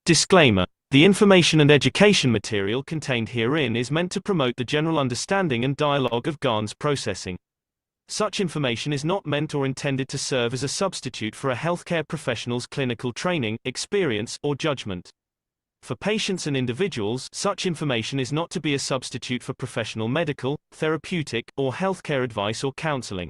Disclaimer: the information and education material contained herein is meant to promote the general understanding and dialogue of GANs processing. Such information is not meant or intended to serve as a substitute for a healthcare professional's clinical training, experience, or judgment. For patients and individuals, such information is not to be a substitute for professional medical, therapeutic, or healthcare advice or counseling.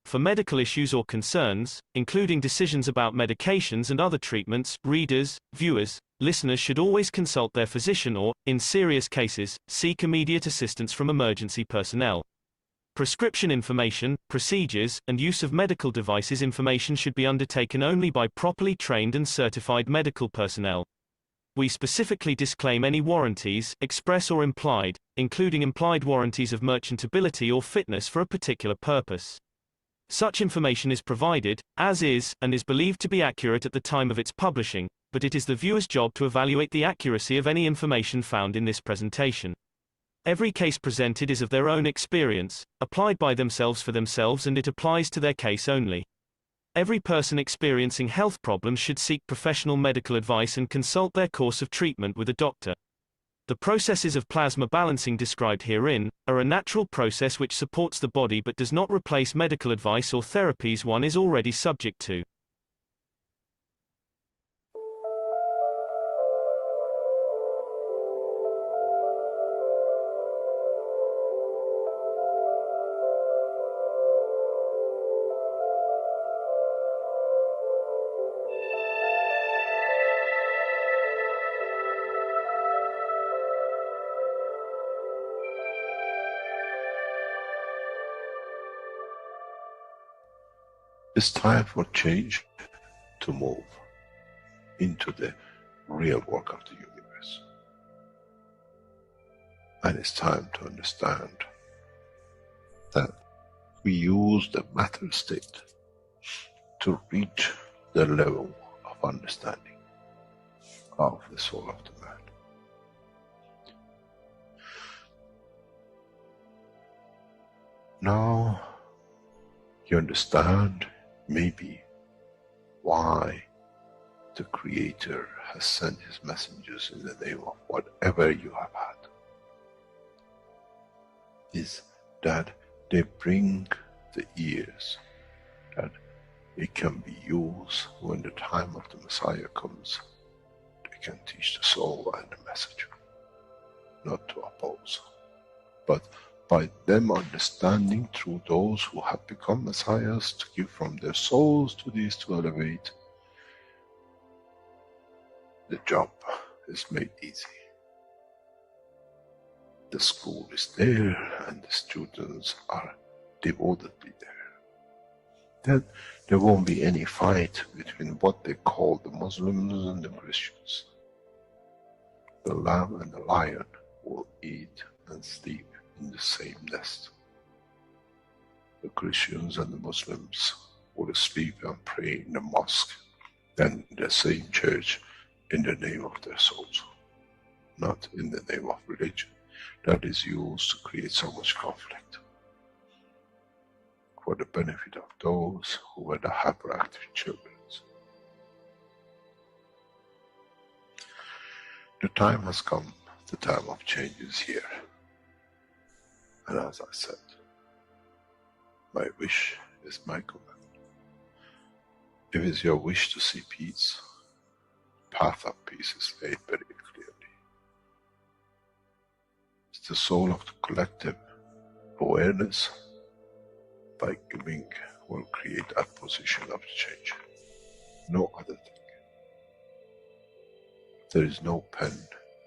For medical issues or concerns, including decisions about medications and other treatments, readers, viewers, listeners should always consult their physician or, in serious cases, seek immediate assistance from emergency personnel. Prescription information, procedures, and use of medical devices information should be undertaken only by properly trained and certified medical personnel. We specifically disclaim any warranties, express or implied, including implied warranties of merchantability or fitness for a particular purpose. Such information is provided, as is, and is believed to be accurate at the time of its publishing, but it is the viewer's job to evaluate the accuracy of any information found in this presentation. Every case presented is of their own experience, applied by themselves for themselves, and it applies to their case only. Every person experiencing health problems should seek professional medical advice and consult their course of treatment with a doctor. The processes of plasma balancing described herein are a natural process which supports the body but does not replace medical advice or therapies one is already subject to. It's time for change to move into the real work of the universe. And it's time to understand that we use the matter state to reach the level of understanding of the soul of the man. Now you understand maybe why the Creator has sent His messengers in the name of whatever you have had. Is that they bring the ears, that it can be used when the time of the Messiah comes. They can teach the soul and the message, not to oppose, but by them understanding through those who have become messiahs to give from their souls to these to elevate, the job is made easy. The school is there and the students are devotedly there. Then there won't be any fight between what they call the Muslims and the Christians. The lamb and the lion will eat and sleep in the same nest. The Christians and the Muslims will sleep and pray in the mosque, then in the same church, in the name of their souls, not in the name of religion that is used to create so much conflict for the benefit of those who were the hyperactive children. The time has come, the time of change is here. And as I said, my wish is my command. If it's your wish to see peace, the path of peace is laid very clearly. It's the soul of the collective awareness. By giving will create that position of change. No other thing. There is no pen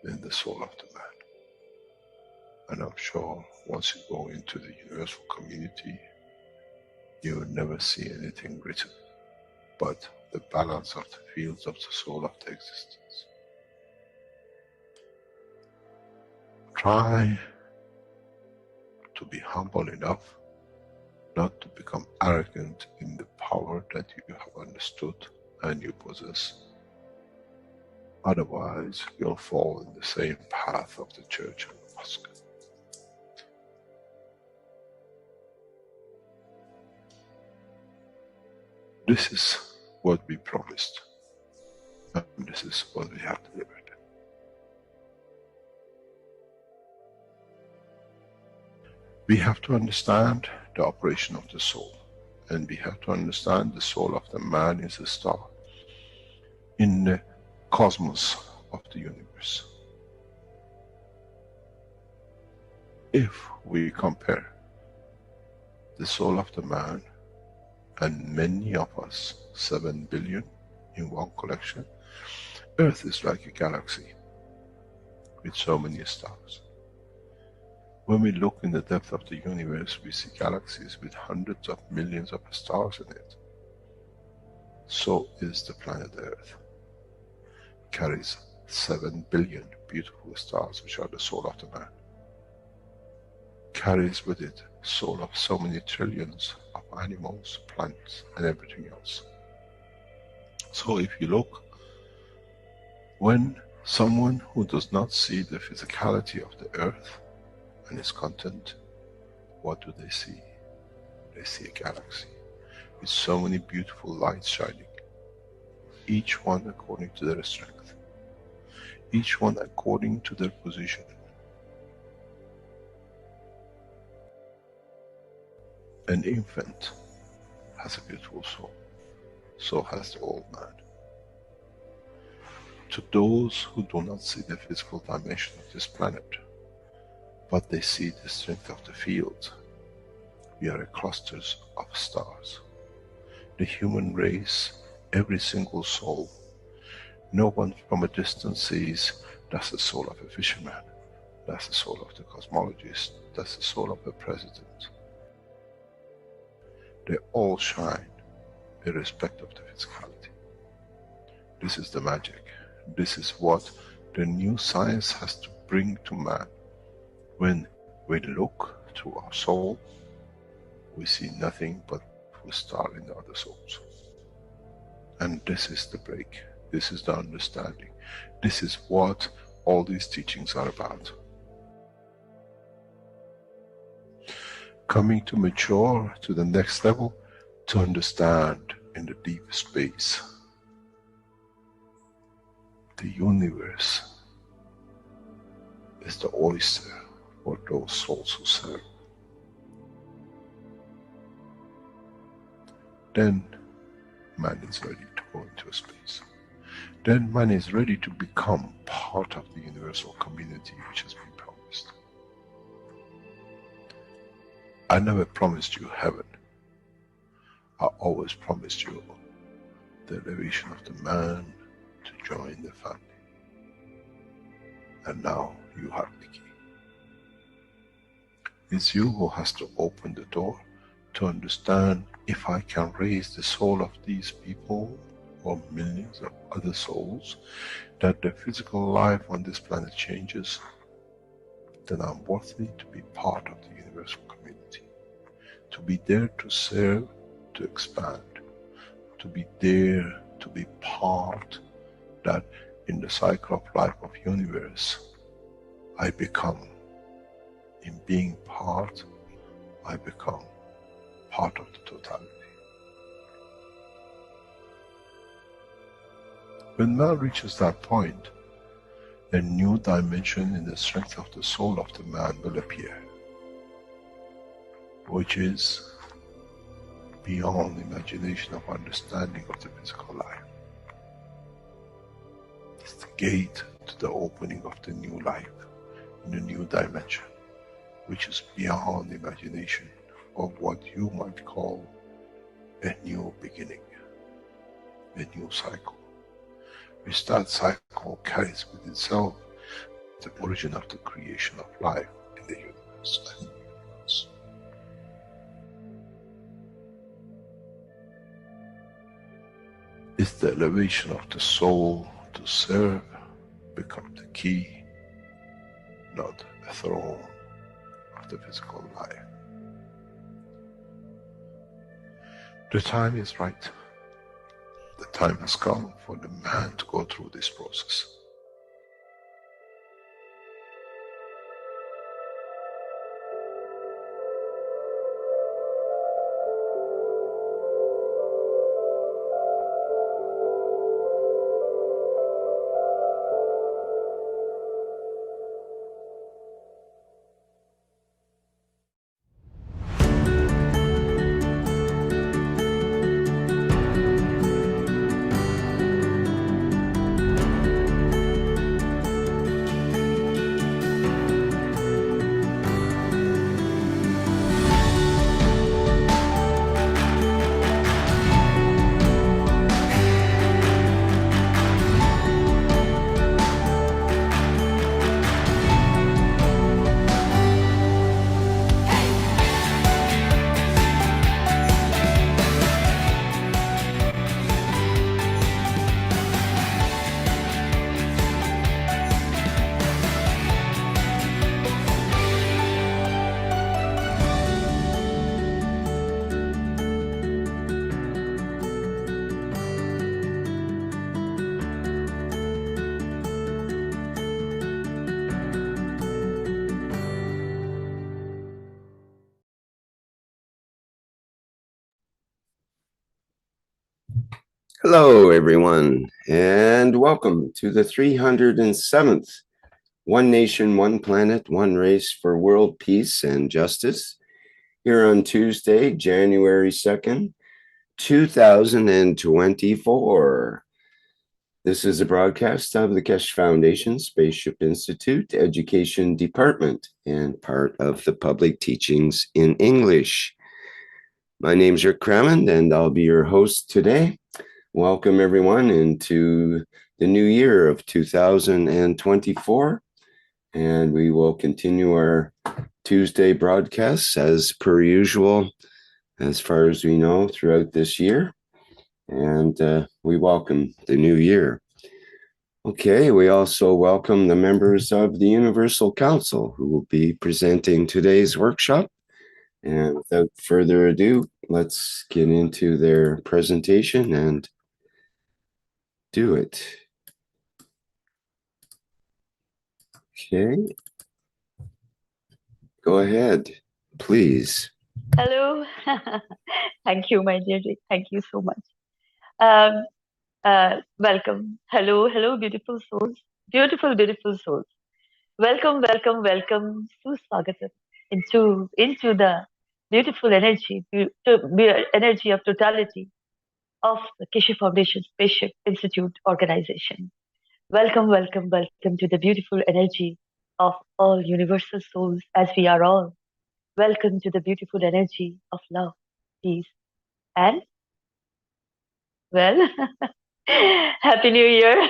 in the soul of the man. And I'm sure once you go into the universal community, you will never see anything written but the balance of the fields of the soul of the existence. Try to be humble enough not to become arrogant in the power that you have understood and you possess. Otherwise, you'll fall in the same path of the church and the mosque. This is what we promised. And this is what we have delivered. We have to understand the operation of the soul. And we have to understand the soul of the man is a star in the cosmos of the universe. If we compare the soul of the man and many of us, 7 billion in one collection, Earth is like a galaxy with so many stars. When we look in the depth of the universe, we see galaxies with hundreds of millions of stars in it. So is the planet Earth. It carries 7 billion beautiful stars, which are the soul of the man. Carries with it soul of so many trillions of animals, plants, and everything else. So if you look, when someone who does not see the physicality of the earth and its content, what do they see? They see a galaxy with so many beautiful lights shining, each one according to their strength, each one according to their position. An infant has a beautiful soul, so has the old man. To those who do not see the physical dimension of this planet, but they see the strength of the field, we are clusters of stars. The human race, every single soul, no one from a distance sees that's the soul of a fisherman, that's the soul of the cosmologist, that's the soul of the president. They all shine irrespective of the physicality. This is the magic. This is what the new science has to bring to man. When we look through our soul, we see nothing but a star in the other souls. And this is the break. This is the understanding. This is what all these teachings are about. Coming to mature to the next level, to understand in the deep space, the universe is the oyster for those souls who serve. Then man is ready to go into space. Then man is ready to become part of the universal community which has been promised. I never promised you heaven. I always promised you the elevation of the man to join the family. And now you have the key. It's you who has to open the door to understand, if I can raise the soul of these people or millions of other souls, that the physical life on this planet changes, then I'm worthy to be part of the universal community. To be there to serve, to expand. To be there to be part, that in the cycle of life of universe, I become, in being part, I become part of the totality. When man reaches that point, a new dimension in the strength of the soul of the man will appear, which is beyond imagination of understanding of the physical life. It's the gate to the opening of the new life, in a new dimension, which is beyond imagination of what you might call a new beginning, a new cycle. Which that cycle carries with itself the origin of the creation of life in the universe. It's the elevation of the soul to serve become the key, not a throne of the physical life. The time is right. The time has come for the man to go through this process. Hello, everyone, and welcome to the 307th One Nation, One Planet, One Race for World Peace and Justice here on Tuesday, January 2nd, 2024. This is a broadcast of the Keshe Foundation, Spaceship Institute, Education Department, and part of the Public Teachings in English. My name's Rick Crammond, and I'll be your host today. Welcome everyone into the new year of 2024, and we will continue our Tuesday broadcasts as per usual, as far as we know, throughout this year, and we welcome the new year. Okay, we also welcome the members of the Universal Council who will be presenting today's workshop, and without further ado, let's get into their presentation and do it. Okay. Go ahead, please. Hello. Thank you, my dear Rick. Thank you so much. Welcome. Hello, beautiful souls. Beautiful, beautiful souls. Welcome. Suswagatam into the beautiful energy, energy of totality of the Keshe Foundation Spaceship Institute organization. Welcome to the beautiful energy of all universal souls, as we are all. Welcome to the beautiful energy of love, peace, and, well, Happy New Year.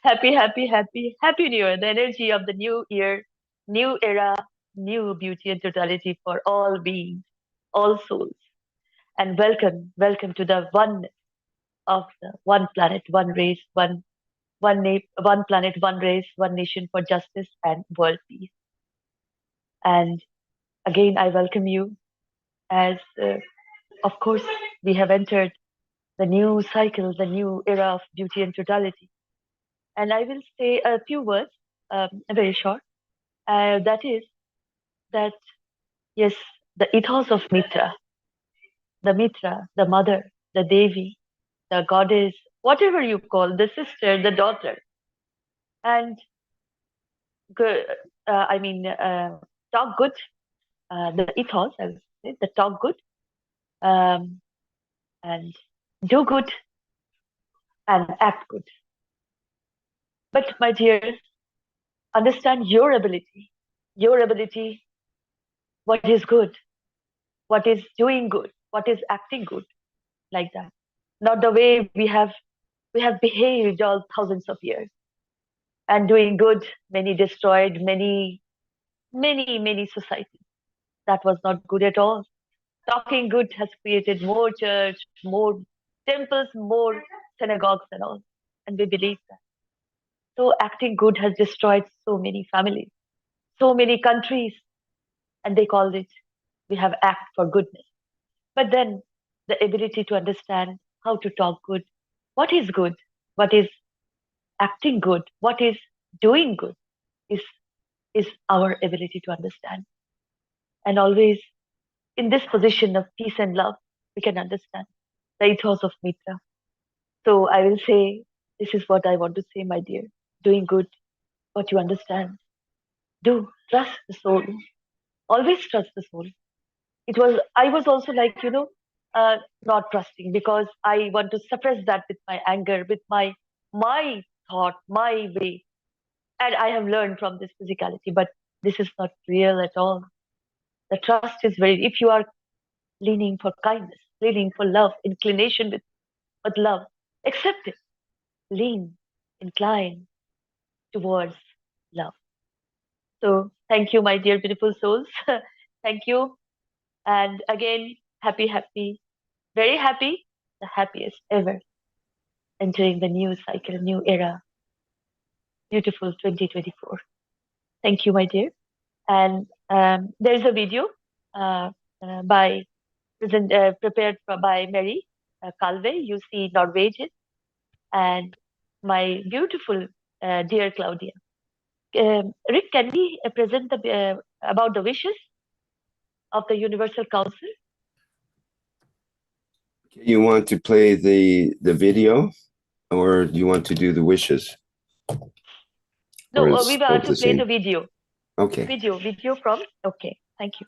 Happy New Year. The energy of the new year, new era, new beauty and totality for all beings, all souls. And welcome to the oneness of the one planet, one race, one planet, one race, one nation for justice and world peace. And again, I welcome you as, of course, we have entered the new cycle, the new era of beauty and totality. And I will say a few words, very short. That is that, yes, the ethos of Mitra, the mother, the Devi, the goddess, whatever you call, the sister, the daughter, and talk good, the ethos, I would say, the talk good, and do good, and act good. But my dear, understand your ability, what is good, what is doing good, what is acting good, like that. Not the way we have behaved all thousands of years. And doing good, many destroyed, many societies. That was not good at all. Talking good has created more church, more temples, more synagogues and all. And we believe that. So acting good has destroyed so many families, so many countries, and they called it, we have act for goodness. But then the ability to understand how to talk good, what is good, what is acting good, what is doing good, is our ability to understand. And always in this position of peace and love, we can understand the ethos of Mitra. So I will say, this is what I want to say, my dear. Doing good, what you understand. Do trust the soul. Always trust the soul. I was also like, not trusting, because I want to suppress that with my anger, with my thought, my way. And I have learned from this physicality, but this is not real at all. The trust is if you are leaning for kindness, leaning for love, inclination with love, accept it. Lean, incline towards love. So thank you, my dear beautiful souls. Thank you. And again, happy, very happy, the happiest ever, entering the new cycle, new era. Beautiful 2024. Thank you, my dear. And there's a video prepared by Mary Calve, you see Norwegian, and my beautiful dear Claudia. Rick, can we present about the wishes of the Universal Council? You want to play the video, or do you want to do the wishes? No, Or we it's will both to the play same? the video. Okay. Video from. Okay, thank you.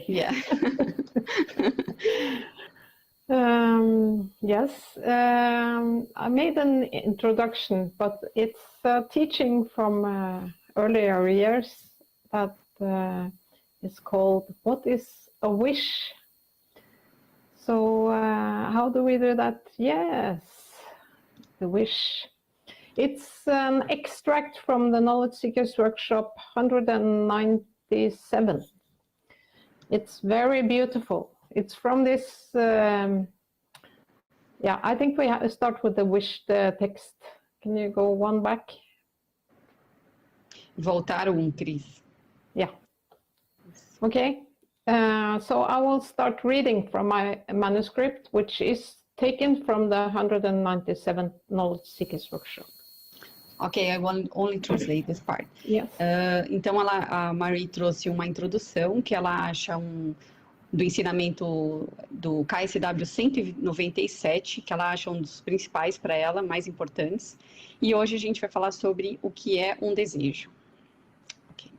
Yeah. Yes, I made an introduction, but it's teaching from earlier years that is called "What is a wish?" So how do we do that? Yes, the wish. It's an extract from the Knowledge Seekers Workshop 197. It's very beautiful. It's from this, yeah, I think we start with the wish text. Can you go one back? Voltar Chris. Yeah. Okay. So I will start reading from my manuscript, which is taken from the 197th Knowledge Seekers Workshop. Ok, I will only translate this part. Yes. Então, a Marie trouxe uma introdução que ela acha do ensinamento do KSW 197, que ela acha um dos principais para ela, mais importantes. E hoje a gente vai falar sobre o que é um desejo. Ok.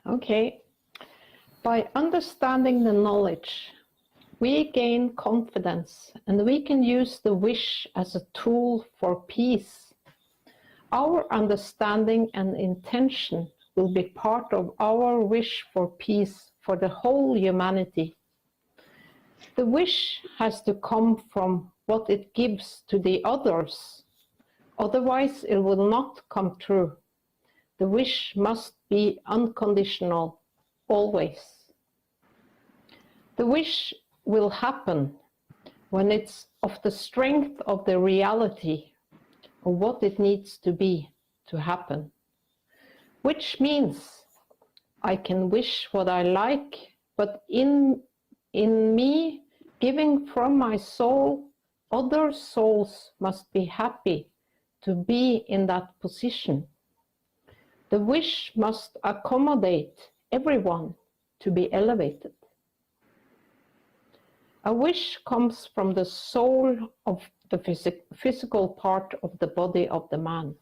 Okay. By understanding the knowledge, we gain confidence and we can use the wish as a tool for peace. Our understanding and intention will be part of our wish for peace for the whole humanity. The wish has to come from what it gives to the others. Otherwise, it will not come true. The wish must be unconditional, always. The wish will happen when it's of the strength of the reality of what it needs to be to happen. Which means I can wish what I like, but in me giving from my soul, other souls must be happy to be in that position. The wish must accommodate everyone to be elevated. A wish comes from the soul of the physical part of the body of the man.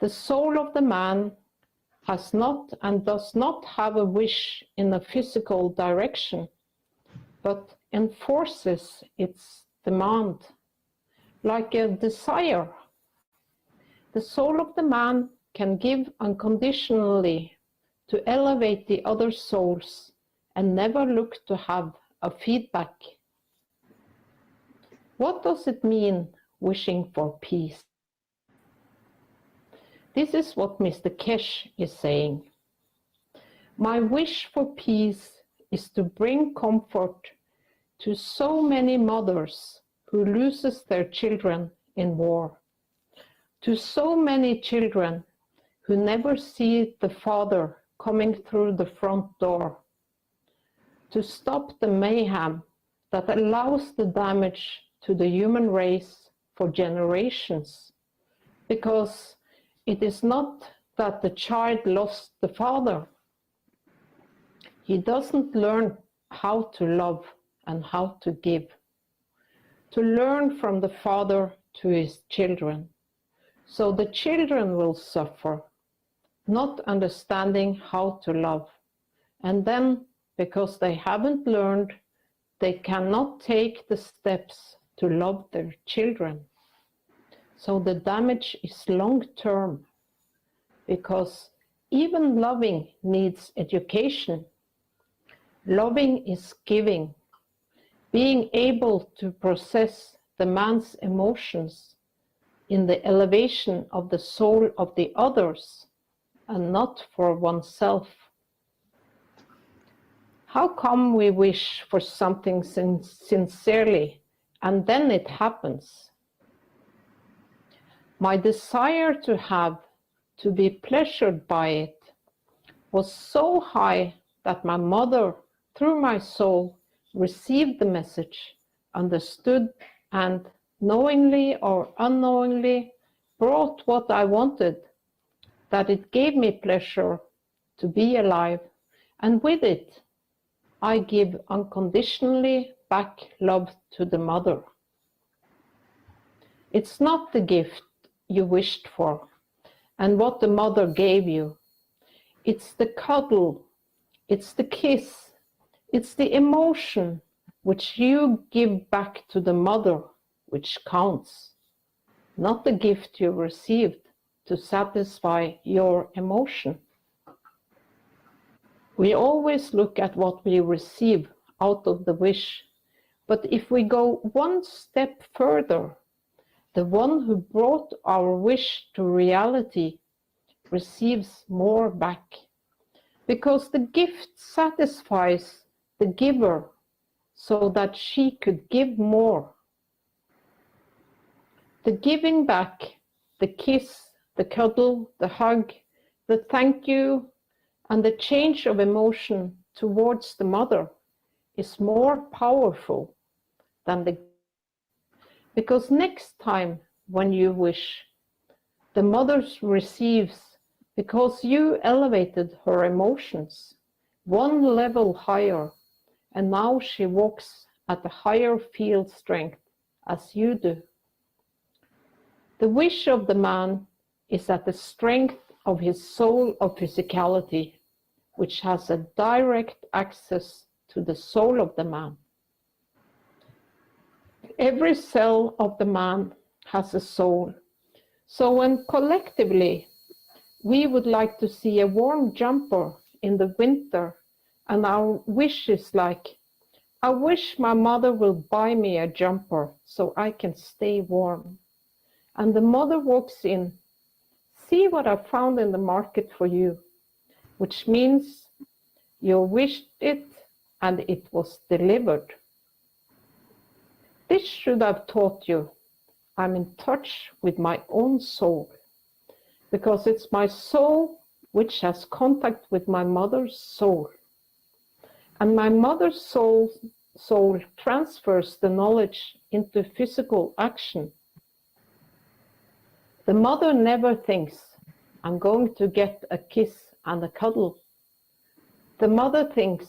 The soul of the man has not and does not have a wish in a physical direction, but enforces its demand like a desire. The soul of the man can give unconditionally to elevate the other souls and never look to have a feedback. What does it mean, wishing for peace? This is what Mr. Keshe is saying. My wish for peace is to bring comfort to so many mothers who loses their children in war, to so many children who never see the father coming through the front door, to stop the mayhem that allows the damage to the human race for generations, because it is not that the child lost the father. He doesn't learn how to love and how to give, to learn from the father to his children. So the children will suffer, not understanding how to love. And then, because they haven't learned, they cannot take the steps to love their children. So the damage is long-term, because even loving needs education. Loving is giving, being able to process the man's emotions in the elevation of the soul of the others and not for oneself. How come we wish for something sincerely and then it happens? My desire to be pleasured by it was so high that my mother, through my soul, received the message, understood, and knowingly or unknowingly brought what I wanted, that it gave me pleasure to be alive, and with it, I give unconditionally back love to the mother. It's not the gift you wished for and what the mother gave you. It's the cuddle, it's the kiss, it's the emotion which you give back to the mother which counts, not the gift you received to satisfy your emotion. We always look at what we receive out of the wish, but if we go one step further, the one who brought our wish to reality receives more back, because the gift satisfies the giver so that she could give more. The giving back, the kiss, the cuddle, the hug, the thank you, and the change of emotion towards the mother is more powerful than the, because next time when you wish, the mother receives because you elevated her emotions one level higher, and now she walks at a higher field strength as you do. The wish of the man is at the strength of his soul of physicality, which has a direct access to the soul of the man. Every cell of the man has a soul. So when collectively we would like to see a warm jumper in the winter, and our wish is like, I wish my mother will buy me a jumper so I can stay warm. And the mother walks in, see what I found in the market for you, which means you wished it and it was delivered. This should have taught you I'm in touch with my own soul, because it's my soul which has contact with my mother's soul. And my mother's soul transfers the knowledge into physical action. The mother never thinks, I'm going to get a kiss and a cuddle. The mother thinks,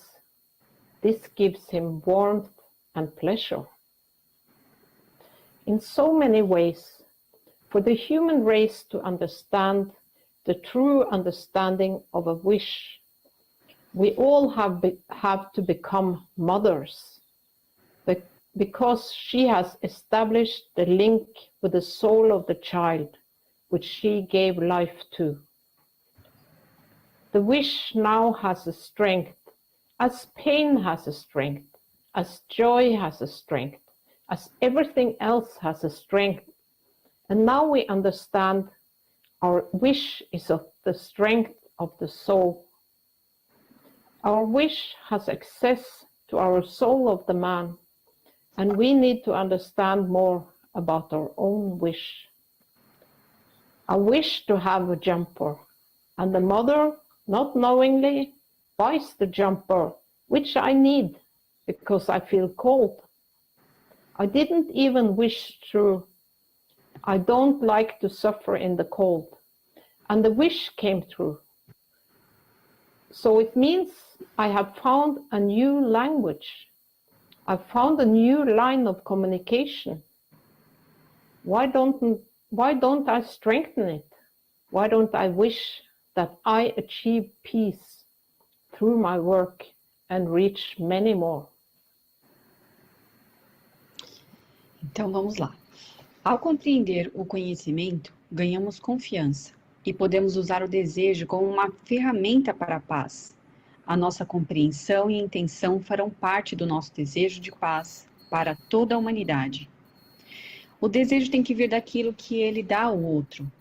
this gives him warmth and pleasure. In so many ways, for the human race to understand the true understanding of a wish, we all have to become mothers, because she has established the link with the soul of the child, which she gave life to. The wish now has a strength, as pain has a strength, as joy has a strength, as everything else has a strength. And now we understand our wish is of the strength of the soul. Our wish has access to our soul of the man, and we need to understand more about our own wish. I wish to have a jumper, and the mother, not knowingly, buys the jumper, which I need because I feel cold. I didn't even wish through. I don't like to suffer in the cold. And the wish came through. So it means I have found a new language. I found a new line of communication. Why don't I strengthen it? Why don't I wish that I achieve peace through my work and reach many more? Então vamos lá. Ao compreender o conhecimento, ganhamos confiança e podemos usar o desejo como uma ferramenta para a paz. A nossa compreensão e intenção farão parte do nosso desejo de paz para toda a humanidade. O desejo tem que vir daquilo que ele dá ao outro.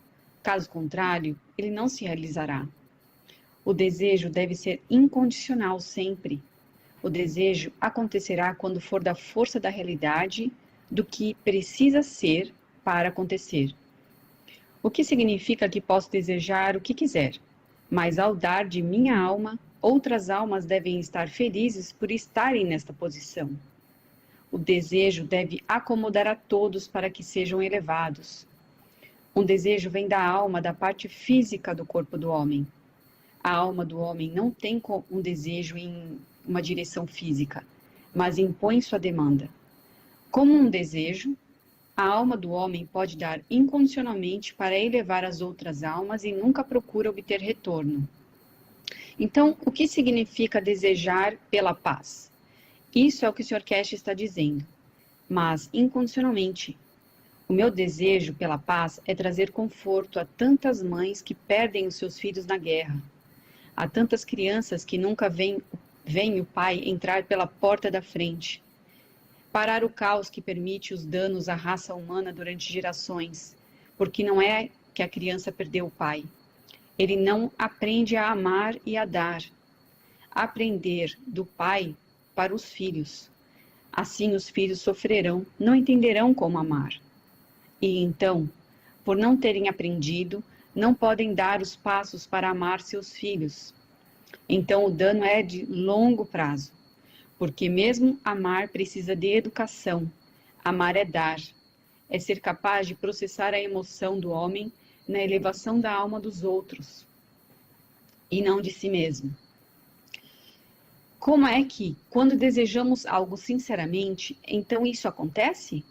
Caso contrário, ele não se realizará. O desejo deve ser incondicional sempre. O desejo acontecerá quando for da força da realidade, do que precisa ser para acontecer. O que significa que posso desejar o que quiser, mas ao dar de minha alma, outras almas devem estar felizes por estarem nesta posição. O desejo deve acomodar a todos para que sejam elevados. Um desejo vem da alma, da parte física do corpo do homem. A alma do homem não tem um desejo em uma direção física, mas impõe sua demanda. Como um desejo, a alma do homem pode dar incondicionalmente para elevar as outras almas e nunca procura obter retorno. Então, o que significa desejar pela paz? Isso é o que o Sr. Keshe está dizendo, mas incondicionalmente. O meu desejo pela paz é trazer conforto a tantas mães que perdem os seus filhos na guerra, a tantas crianças que nunca veem o pai entrar pela porta da frente, parar o caos que permite os danos à raça humana durante gerações, porque não é que a criança perdeu o pai. Ele não aprende a amar e a dar. Aprender do pai para os filhos. Assim os filhos sofrerão, não entenderão como amar. E então, por não terem aprendido, não podem dar os passos para amar seus filhos. Então o dano é de longo prazo. Porque mesmo amar precisa de educação. Amar é dar. É ser capaz de processar a emoção do homem na elevação da alma dos outros. E não de si mesmo. Como é que, quando desejamos algo sinceramente, então isso acontece?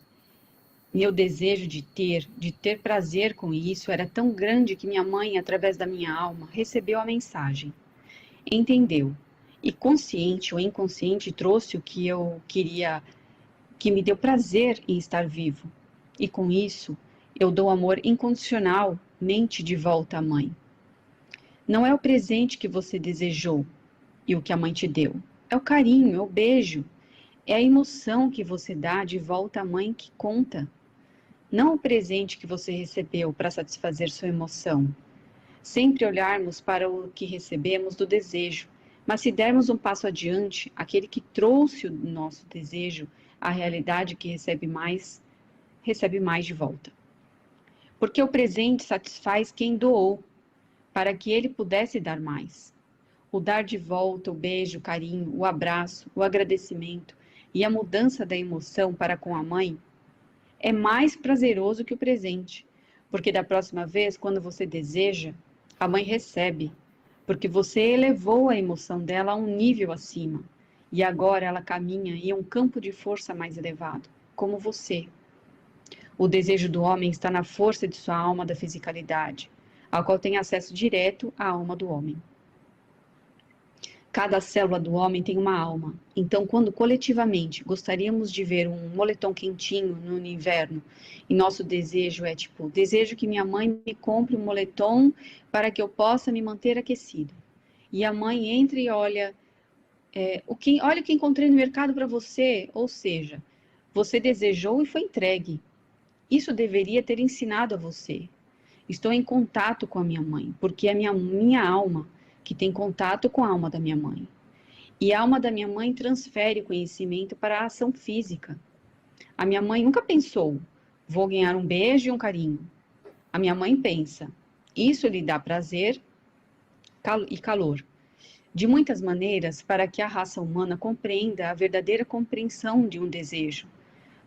Meu desejo de ter prazer com isso era tão grande que minha mãe, através da minha alma, recebeu a mensagem. Entendeu. E consciente ou inconsciente trouxe o que eu queria, que me deu prazer em estar vivo. E com isso, eu dou amor incondicionalmente de volta à mãe. Não é o presente que você desejou e o que a mãe te deu. É o carinho, é o beijo. É a emoção que você dá de volta à mãe que conta. Não o presente que você recebeu para satisfazer sua emoção. Sempre olharmos para o que recebemos do desejo, mas se dermos um passo adiante, aquele que trouxe o nosso desejo, a realidade que recebe mais de volta. Porque o presente satisfaz quem doou, para que ele pudesse dar mais. O dar de volta, o beijo, o carinho, o abraço, o agradecimento e a mudança da emoção para com a mãe é mais prazeroso que o presente, porque da próxima vez, quando você deseja, a mãe recebe, porque você elevou a emoção dela a um nível acima, e agora ela caminha em um campo de força mais elevado, como você. O desejo do homem está na força de sua alma da fisicalidade, ao qual tem acesso direto à alma do homem. Cada célula do homem tem uma alma. Então, quando coletivamente gostaríamos de ver um moletom quentinho no inverno, e nosso desejo é tipo, desejo que minha mãe me compre um moletom para que eu possa me manter aquecido. E a mãe entra e olha, olha o que encontrei no mercado para você. Ou seja, você desejou e foi entregue. Isso deveria ter ensinado a você. Estou em contato com a minha mãe, porque é a minha alma que tem contato com a alma da minha mãe. E a alma da minha mãe transfere conhecimento para a ação física. A minha mãe nunca pensou, vou ganhar um beijo e um carinho. A minha mãe pensa, isso lhe dá prazer e calor. De muitas maneiras, para que a raça humana compreenda a verdadeira compreensão de um desejo.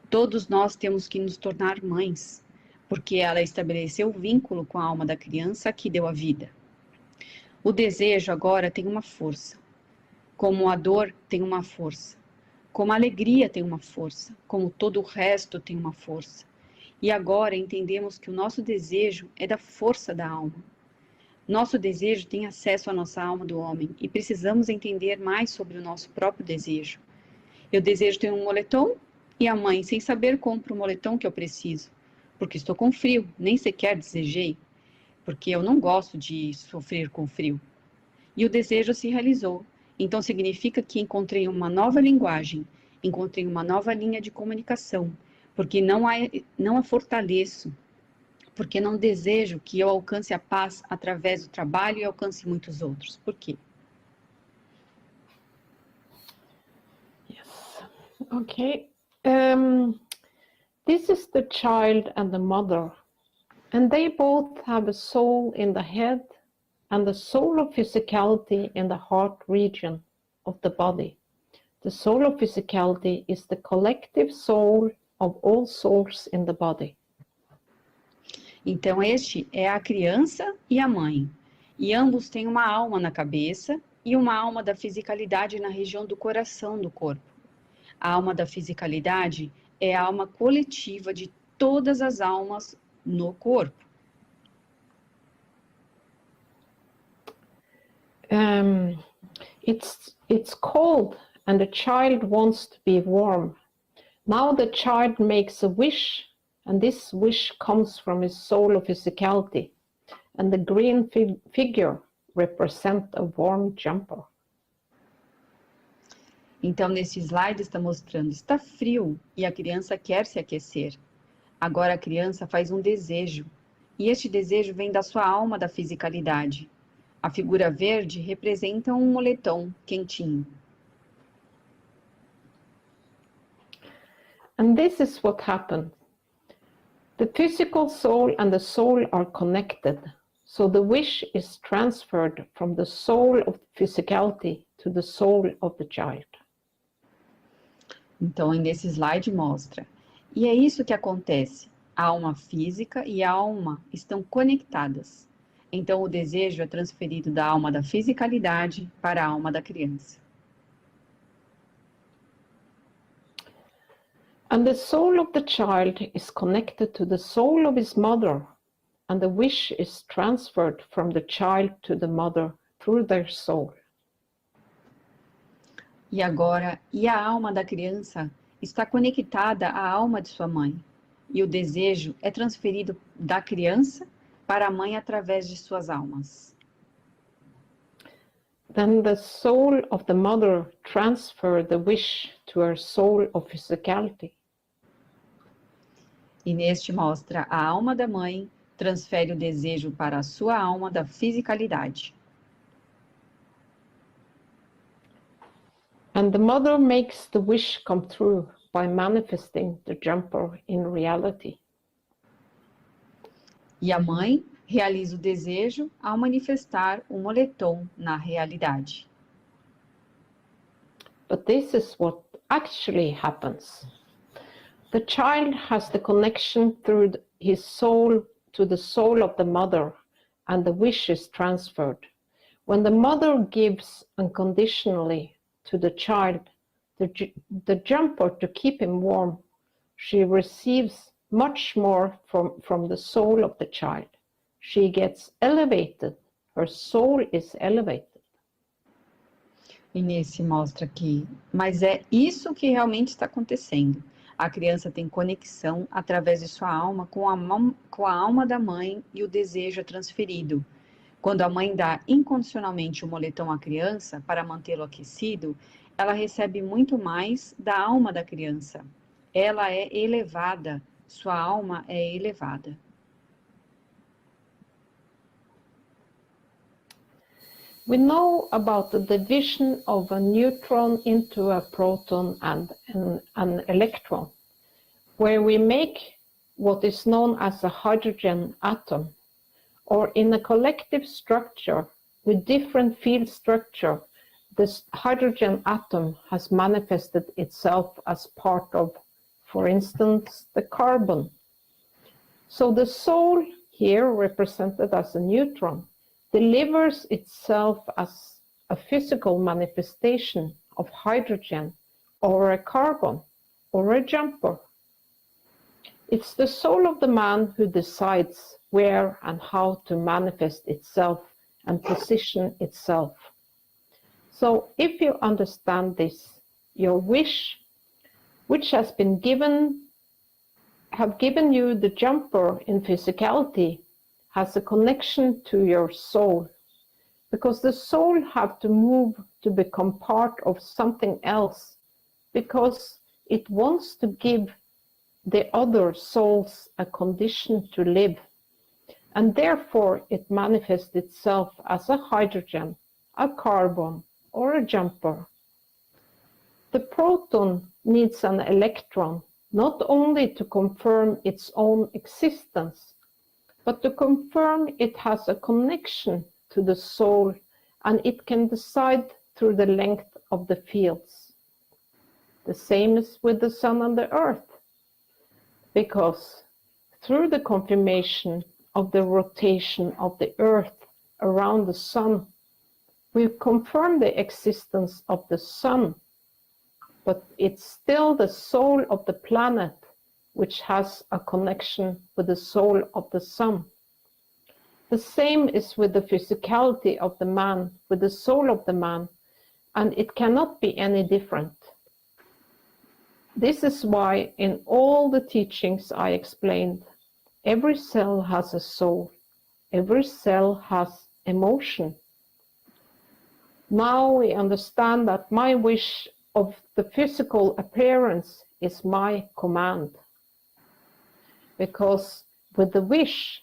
Todos nós temos que nos tornar mães, porque ela estabeleceu o vínculo com a alma da criança que deu a vida. O desejo agora tem uma força, como a dor tem uma força, como a alegria tem uma força, como todo o resto tem uma força. E agora entendemos que o nosso desejo é da força da alma. Nosso desejo tem acesso à nossa alma do homem e precisamos entender mais sobre o nosso próprio desejo. Eu desejo ter um moletom e a mãe, sem saber, compra o moletom que eu preciso, porque estou com frio, nem sequer desejei, porque eu não gosto de sofrer com frio. E o desejo se realizou. Então significa que encontrei uma nova linguagem, encontrei uma nova linha de comunicação, porque não a fortaleço, porque não desejo que eu alcance a paz através do trabalho e alcance muitos outros. Por quê? Yes. Okay. This is the child and the mother, and they both have a soul in the head and the soul of physicality in the heart region of the body. The soul of physicality is the collective soul of all souls in the body. Então, este é a criança e a mãe. E ambos têm uma alma na cabeça e uma alma da fisicalidade na região do coração do corpo. A alma da fisicalidade é a alma coletiva de todas as almas no corpo. It's cold and the child wants to be warm. Now the child makes a wish, and this wish comes from his soul of physicality, and the green figure represents a warm jumper. Então, nesse slide está mostrando, está frio e a criança quer se aquecer. Agora a criança faz um desejo, e este desejo vem da sua alma da fisicalidade. A figura verde representa um moletom quentinho. And this is what happened. The physical soul and the soul are connected, so the wish is transferred from the soul of physicality to the soul of the child. Então, nesse slide mostra. E é isso que acontece. A alma física e a alma estão conectadas. Então, o desejo é transferido da alma da fisicalidade para a alma da criança. And the soul of the child is connected to the soul of his mother, and the wish is transferred from the child to the mother through their soul. E agora, a alma da criança está conectada à alma de sua mãe. E o desejo é transferido da criança para a mãe através de suas almas. Then the soul of the mother transfers the wish to her soul of physicality. E neste mostra a alma da mãe transfere o desejo para a sua alma da fisicalidade. And the mother makes the wish come true by manifesting the jumper in reality. E a mãe realiza o desejo ao manifestar o moletom na realidade. But this is what actually happens. The child has the connection through his soul to the soul of the mother, and the wish is transferred. When the mother gives unconditionally to the child the jumper to keep him warm, she receives much more from the soul of the child. She gets elevated. Her soul is elevated. E nesse mostra aqui, mas é isso que realmente está acontecendo. A criança tem conexão através de sua alma com a alma da mãe e o desejo é transferido. Quando a mãe dá incondicionalmente o moletom à criança para mantê-lo aquecido, ela recebe muito mais da alma da criança. Ela é elevada, sua alma é elevada. We know about the division of a neutron into a proton and an electron, where we make what is known as a hydrogen atom, or in a collective structure with different field structure, this hydrogen atom has manifested itself as part of, for instance, the carbon. So the soul, here represented as a neutron, delivers itself as a physical manifestation of hydrogen or a carbon or a jumper. It's the soul of the man who decides where and how to manifest itself and position itself. So if you understand this, your wish, which has been have given you the jumper in physicality, has a connection to your soul, because the soul have to move to become part of something else, because it wants to give the other souls a condition to live, and therefore it manifests itself as a hydrogen, a carbon, or a jumper. The proton needs an electron not only to confirm its own existence, but to confirm it has a connection to the soul, and it can decide through the length of the fields. The same is with the sun and the earth, because through the confirmation of the rotation of the earth around the sun, we confirm the existence of the sun, but it's still the soul of the planet which has a connection with the soul of the sun. The same is with the physicality of the man, with the soul of the man, and it cannot be any different. This is why in all the teachings I explained, every cell has a soul, every cell has emotion. Now we understand that my wish of the physical appearance is my command. Because with the wish,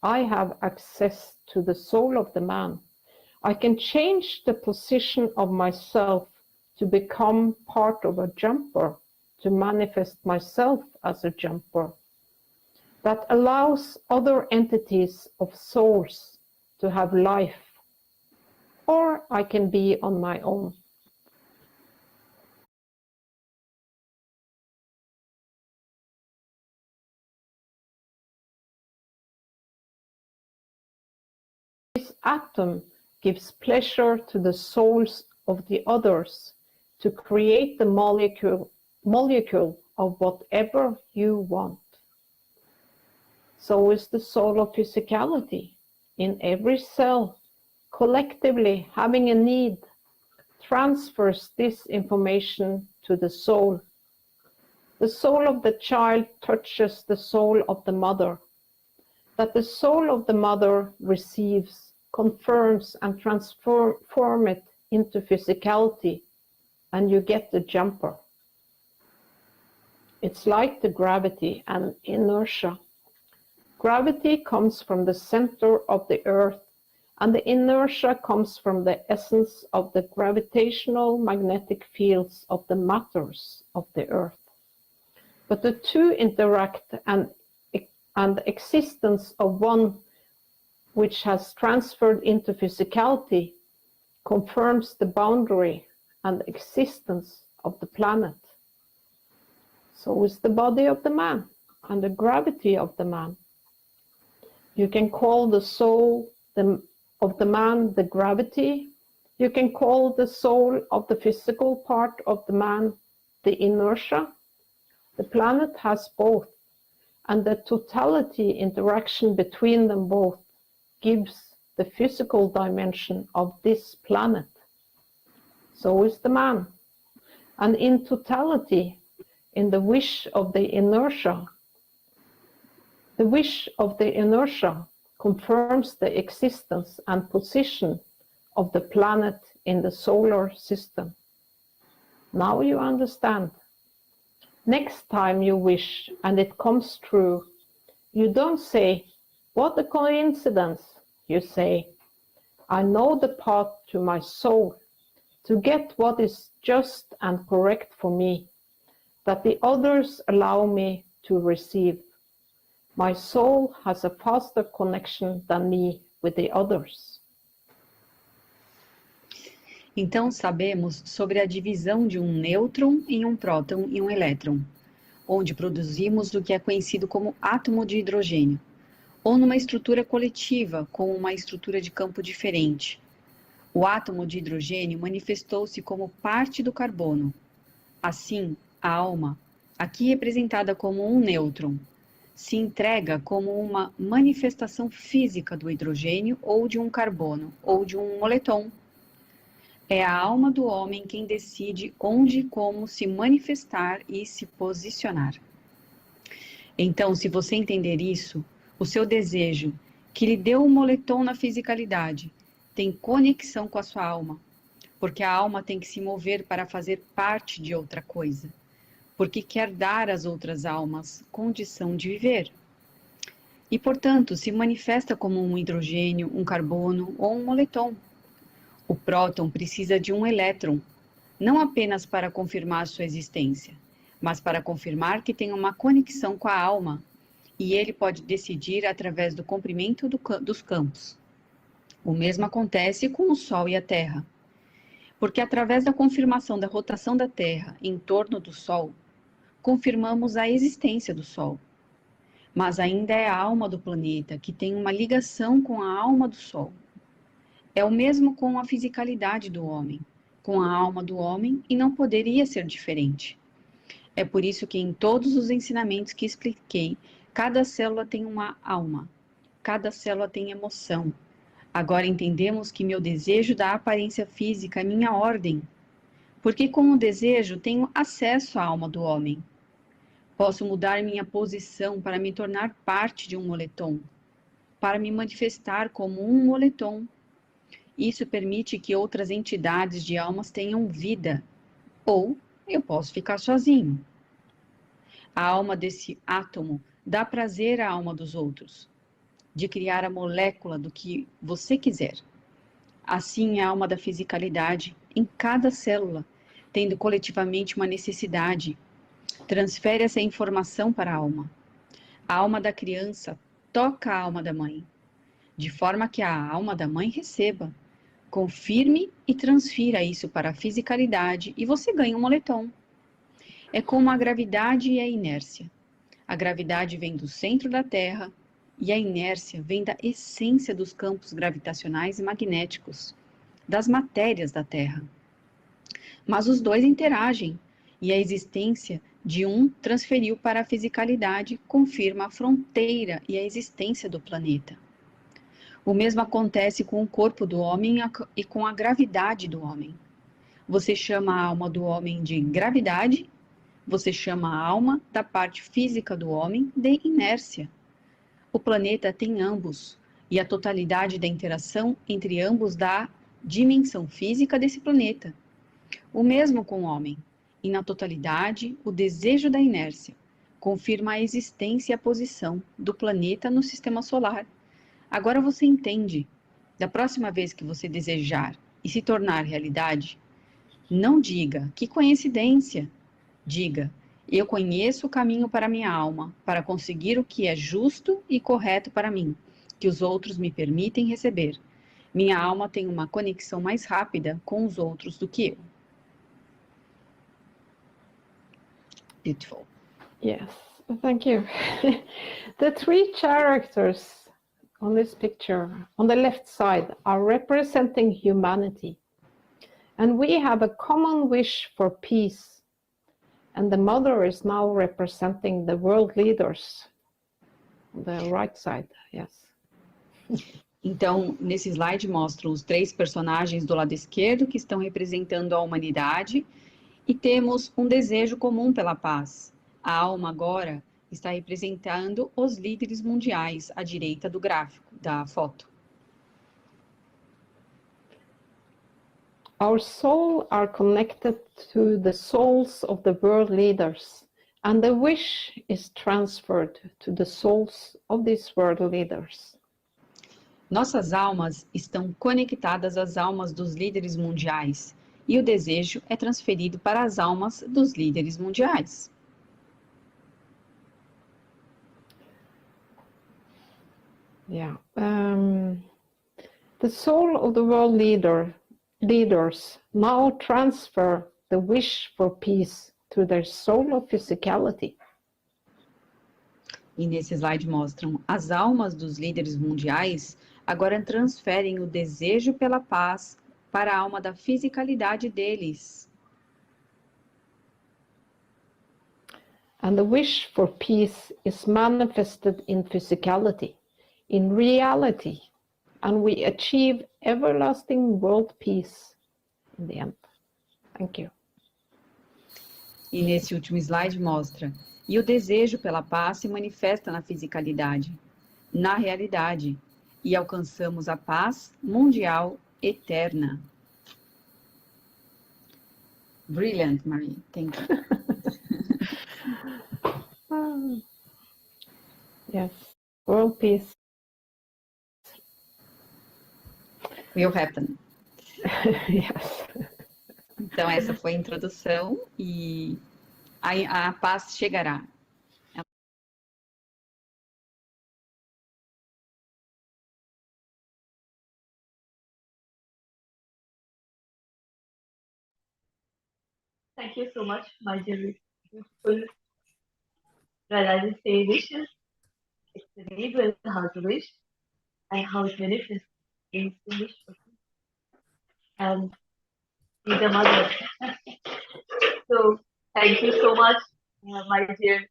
I have access to the soul of the man. I can change the position of myself to become part of a jumper, to manifest myself as a jumper. That allows other entities of souls to have life. Or I can be on my own. This atom gives pleasure to the souls of the others to create the molecule of whatever you want. So is the soul of physicality. In every cell, collectively having a need, transfers this information to the soul. The soul of the child touches the soul of the mother. That the soul of the mother receives, confirms, and transforms it into physicality, and you get the jumper. It's like the gravity and inertia. Gravity comes from the center of the earth, and the inertia comes from the essence of the gravitational magnetic fields of the matters of the earth. But the two interact, and the existence of one which has transferred into physicality confirms the boundary and the existence of the planet. So is the body of the man and the gravity of the man. You can call the soul of the man the gravity. You can call the soul of the physical part of the man the inertia. The planet has both, and the totality interaction between them both gives the physical dimension of this planet. So is the man. And in totality, in the wish of the inertia confirms the existence and position of the planet in the solar system. Now you understand. Next time you wish and it comes true, you don't say, "What a coincidence." You say, "I know the path to my soul, to get what is just and correct for me, that the others allow me to receive. My soul has a faster connection than me with the others." Então, sabemos sobre a divisão de um nêutron em um próton e um elétron, onde produzimos o que é conhecido como átomo de hidrogênio, ou numa estrutura coletiva com uma estrutura de campo diferente. O átomo de hidrogênio manifestou-se como parte do carbono. Assim, a alma, aqui representada como um nêutron, se entrega como uma manifestação física do hidrogênio ou de um carbono ou de um moletom. É a alma do homem quem decide onde e como se manifestar e se posicionar. Então, se você entender isso, o seu desejo, que lhe deu um moletom na fisicalidade, tem conexão com a sua alma, porque a alma tem que se mover para fazer parte de outra coisa, porque quer dar às outras almas condição de viver. E, portanto, se manifesta como um hidrogênio, um carbono ou um moletom. O próton precisa de um elétron, não apenas para confirmar sua existência, mas para confirmar que tem uma conexão com a alma, e ele pode decidir através do comprimento dos campos. O mesmo acontece com o Sol e a Terra, porque através da confirmação da rotação da Terra em torno do Sol, confirmamos a existência do Sol. Mas ainda é a alma do planeta que tem uma ligação com a alma do Sol. É o mesmo com a fisicalidade do homem, com a alma do homem, e não poderia ser diferente. É por isso que em todos os ensinamentos que expliquei, cada célula tem uma alma, cada célula tem emoção. Agora entendemos que meu desejo da aparência física é minha ordem, porque com o desejo tenho acesso à alma do homem. Posso mudar minha posição para me tornar parte de um moletom, para me manifestar como um moletom. Isso permite que outras entidades de almas tenham vida, ou eu posso ficar sozinho. A alma desse átomo dá prazer à alma dos outros, de criar a molécula do que você quiser. Assim é a alma da fisicalidade, em cada célula, tendo coletivamente uma necessidade, transfere essa informação para a alma. A alma da criança toca a alma da mãe, de forma que a alma da mãe receba, confirme e transfira isso para a fisicalidade e você ganha um moletom. É como a gravidade e a inércia. A gravidade vem do centro da Terra e a inércia vem da essência dos campos gravitacionais e magnéticos, das matérias da Terra. Mas os dois interagem e a existência de um transferiu para a fisicalidade, confirma a fronteira e a existência do planeta. O mesmo acontece com o corpo do homem e com a gravidade do homem. Você chama a alma do homem de gravidade, você chama a alma da parte física do homem de inércia. O planeta tem ambos, e a totalidade da interação entre ambos dá dimensão física desse planeta. O mesmo com o homem, e na totalidade, o desejo da inércia confirma a existência e a posição do planeta no sistema solar. Agora você entende. Da próxima vez que você desejar e se tornar realidade, não diga, que coincidência. Diga, eu conheço o caminho para minha alma, para conseguir o que é justo e correto para mim, que os outros me permitem receber. Minha alma tem uma conexão mais rápida com os outros do que eu. Beautiful. Yes, thank you. The three characters on this picture on the left side are representing humanity. And we have a common wish for peace. And the mother is now representing the world leaders. On the right side, yes. Então, nesse slide mostram os três personagens do lado esquerdo que estão representando a humanidade e temos um desejo comum pela paz. A alma agora está representando os líderes mundiais à direita do gráfico, da foto. Our souls are connected to the souls of the world leaders, and the wish is transferred to the souls of these world leaders. Nossas almas estão conectadas às almas dos líderes mundiais, e o desejo é transferido para as almas dos líderes mundiais. Yeah. The soul of the world leaders now transfer the wish for peace to their soul of physicality. E nesse slide mostram as almas dos líderes mundiais agora transferem o desejo pela paz para a alma da fisicalidade deles. And the wish for peace is manifested in physicality, in reality, and we achieve everlasting world peace in the end. Thank you. E nesse último slide mostra, e o desejo pela paz se manifesta na fisicalidade, na realidade, e alcançamos a paz mundial eterna. Brilliant, Marie. Thank you. Yes, world peace. Will happen. Yes. Então, essa foi a introdução e a paz chegará. Thank you so much, my dear. Beautiful. Well, I will say wishes. It's the need well how to wish and how it manifests is to wish for you. And be the mother. So thank you so much, my dear.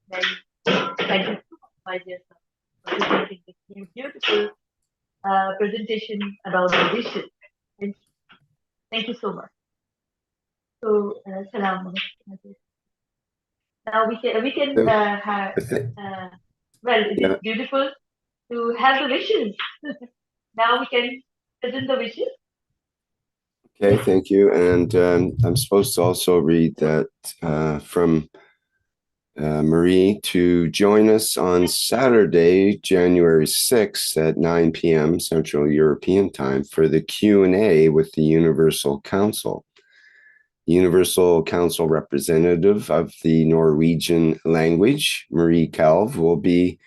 Mary. Thank you so much, my dear sir, for presenting this beautiful presentation about the wishes. Thank you so much. So, salam. Now we can have well, it is beautiful to have the wishes. Now we can present the wishes. Okay, thank you. And I'm supposed to also read that from Marie to join us on Saturday, January 6th at 9 p.m. Central European Time for the Q&A with the Universal Council. Universal Council representative of the Norwegian language, Marie Calv, will be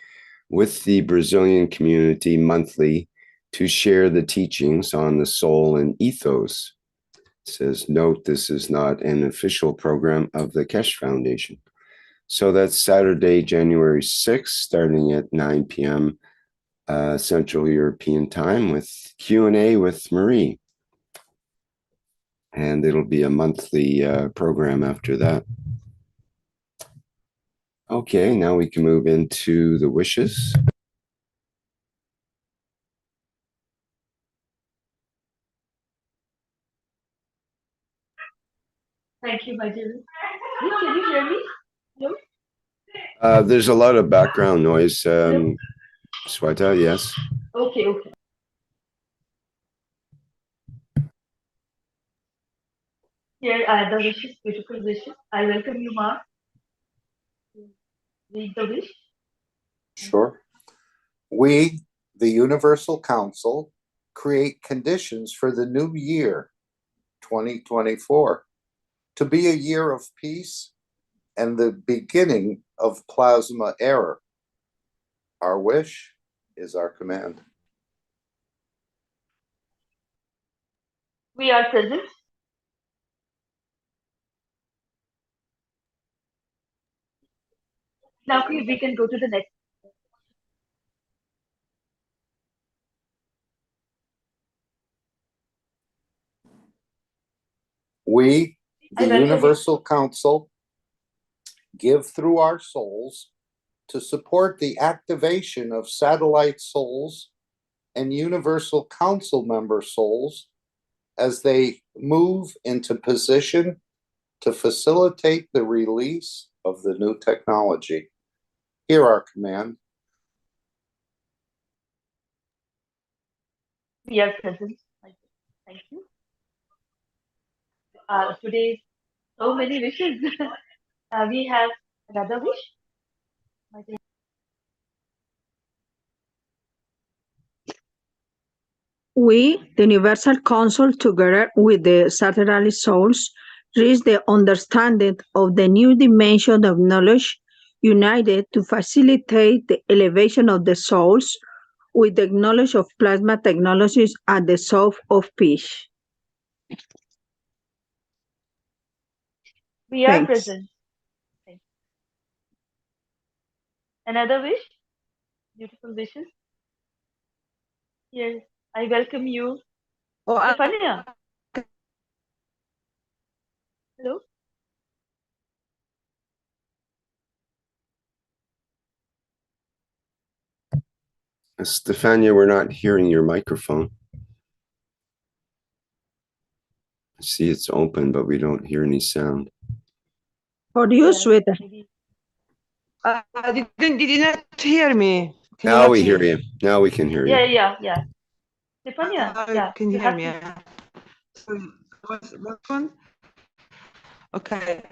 with the Brazilian community monthly to share the teachings on the soul and ethos. It says, note, this is not an official program of the Keshe Foundation. So that's Saturday, January 6th, starting at 9 p.m. Central European Time with Q&A with Marie. And it'll be a monthly program after that. Okay, now we can move into the wishes. Thank you, my dear. Can you hear me? Hello? There's a lot of background noise. Sweta, yes. Okay, okay. Here are the wishes, beautiful wishes. I welcome you, Mark. Read the wish. Sure. We, the Universal Council, create conditions for the new year, 2024, to be a year of peace and the beginning of plasma era. Our wish is our command. We are present. Now please we can go to the next. We, the Universal Council, give through our souls to support the activation of satellite souls and Universal Council member souls as they move into position to facilitate the release of the new technology. Hear our command. We are present. Thank you. Today, so many wishes. We have another wish. We, the Universal Council, together with the satellite souls, reach the understanding of the new dimension of knowledge, united to facilitate the elevation of the souls with the knowledge of plasma technologies at the source of peace. We are Thanks. present. Another wish? Beautiful wishes. Yes, I welcome you. Stefania. Hello? Stefania, we're not hearing your microphone. I see it's open, but we don't hear any sound. For you, Sweta. Did you not hear me? Now we hear you. Now we can hear you. Yeah. Stefania, yeah. Can you hear me? So, what one? Okay.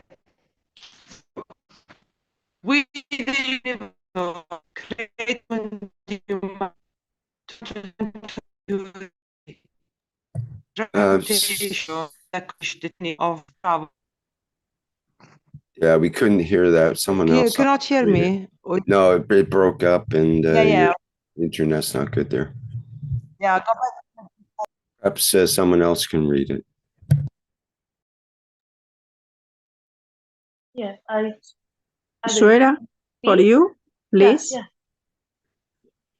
We create of travel. Yeah, we couldn't hear that. Someone else. You cannot hear me? No, it broke up, and yeah. your internet's not good there. Yeah, go back. Perhaps someone else can read it. Yeah, I will. Suera, for We- you, please.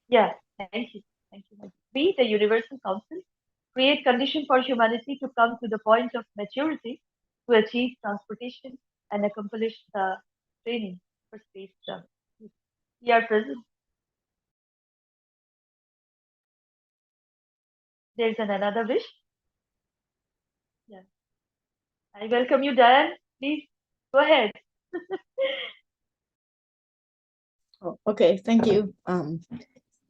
Yeah, thank you. Thank you. We, the Universal Council, create conditions for humanity to come to the point of maturity to achieve transportation and accomplish the training for space travel. We are present. There's another wish. Yeah. I welcome you, Diane. Please go ahead. Okay, thank you.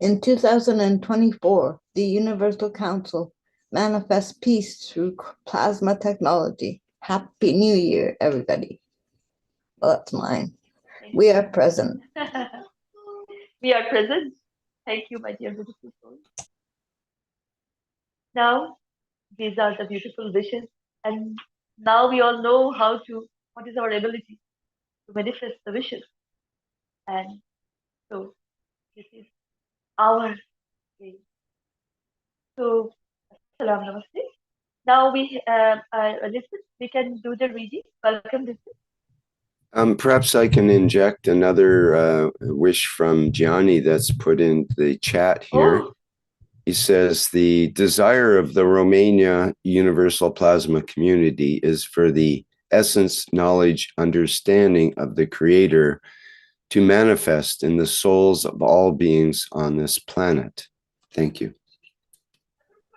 In 2024, the Universal Council manifests peace through plasma technology. Happy New Year, everybody. Well, that's mine. We are present. We are present. Thank you, my dear beautiful soul. Now, these are the beautiful wishes. And now we all know what is our ability to manifest the wishes. And so this is our way. So, salam namaste. Now listen, we can do the reading. Welcome, listen. Perhaps I can inject another wish from Gianni that's put in the chat here. Oh. He says, the desire of the Romania Universal Plasma community is for the essence, knowledge, understanding of the Creator to manifest in the souls of all beings on this planet. Thank you.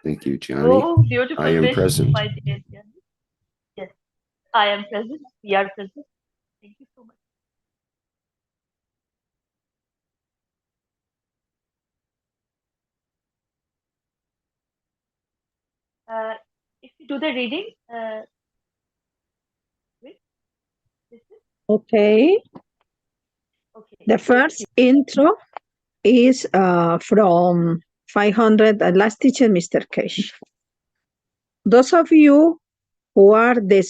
Thank you, Gianni. Oh, beautiful I am wish, present. my dear Gianni. Yes, I am present. We are present. Thank you so much. If you do the reading, Okay. The first intro is from 500 last teacher, Mr. Keshe. Those of you who are the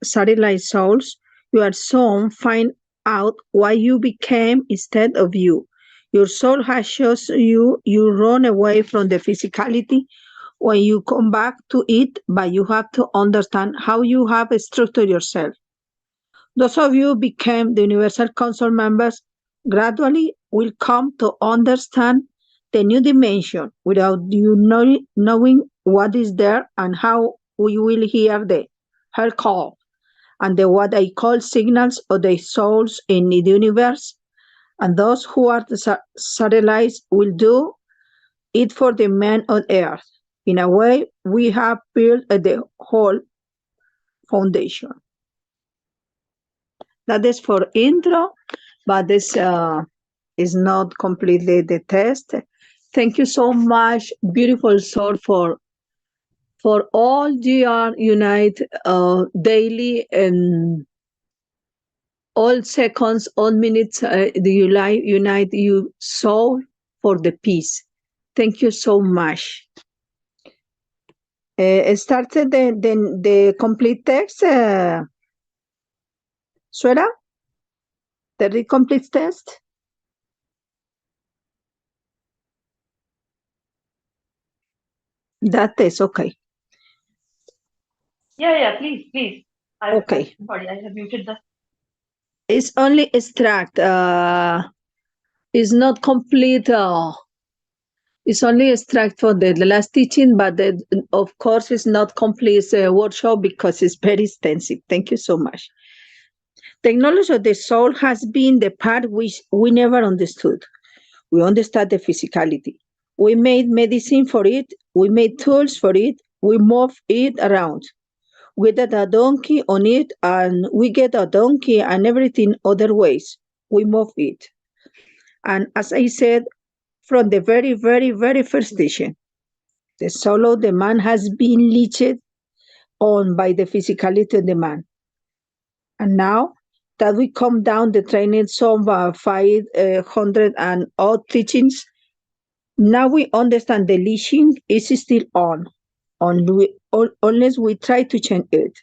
satellite souls, you are soon find out why you became instead of you. Your soul has chosen you, you run away from the physicality when you come back to it, but you have to understand how you have structured yourself. Those of you became the Universal Council members gradually will come to understand the new dimension without you knowing what is there and how we will hear her call and the what I call signals of the souls in the universe. And those who are the satellites will do it for the men on earth. In a way, we have built the whole foundation. That is for intro, but this is not completely the test. Thank you so much, beautiful soul, for all GR Unite daily and all seconds, all minutes, you unite you soul for the peace. Thank you so much. Started the complete text, Suera? The complete test? That is okay. Yeah, please. Okay. Sorry, I have muted the. It's only extract. It's not complete. It's only extract for the last teaching, but of course it's not complete workshop because it's very extensive. Thank you so much. The knowledge of the soul has been the part which we never understood. We understand the physicality. We made medicine for it. We made tools for it. We move it around. We get a donkey on it, and we get a donkey and everything other ways. We move it. And as I said, from the very, very, very first teaching, the soul of the man has been leached on by the physicality of the man. And now that we come down the training some 500 and odd teachings, now we understand the leaching is still on unless we try to change it.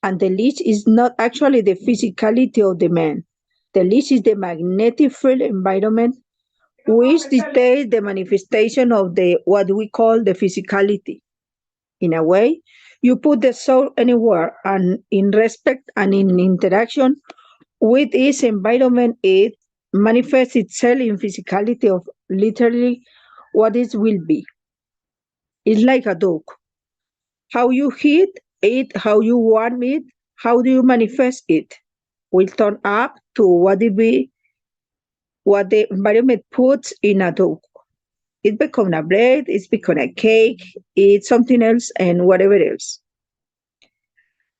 And the leech is not actually the physicality of the man. The leech is the magnetic field environment which dictates the manifestation of what we call the physicality. In a way, You put the soul anywhere, and in respect and in interaction with its environment, it manifests itself in physicality of literally what it will be. It's like a dog. How you hit it, how you warm it, how do you manifest it, will turn up to what it be, what the environment puts in a dog. It becomes a bread, it's become a cake, it's something else, and whatever else.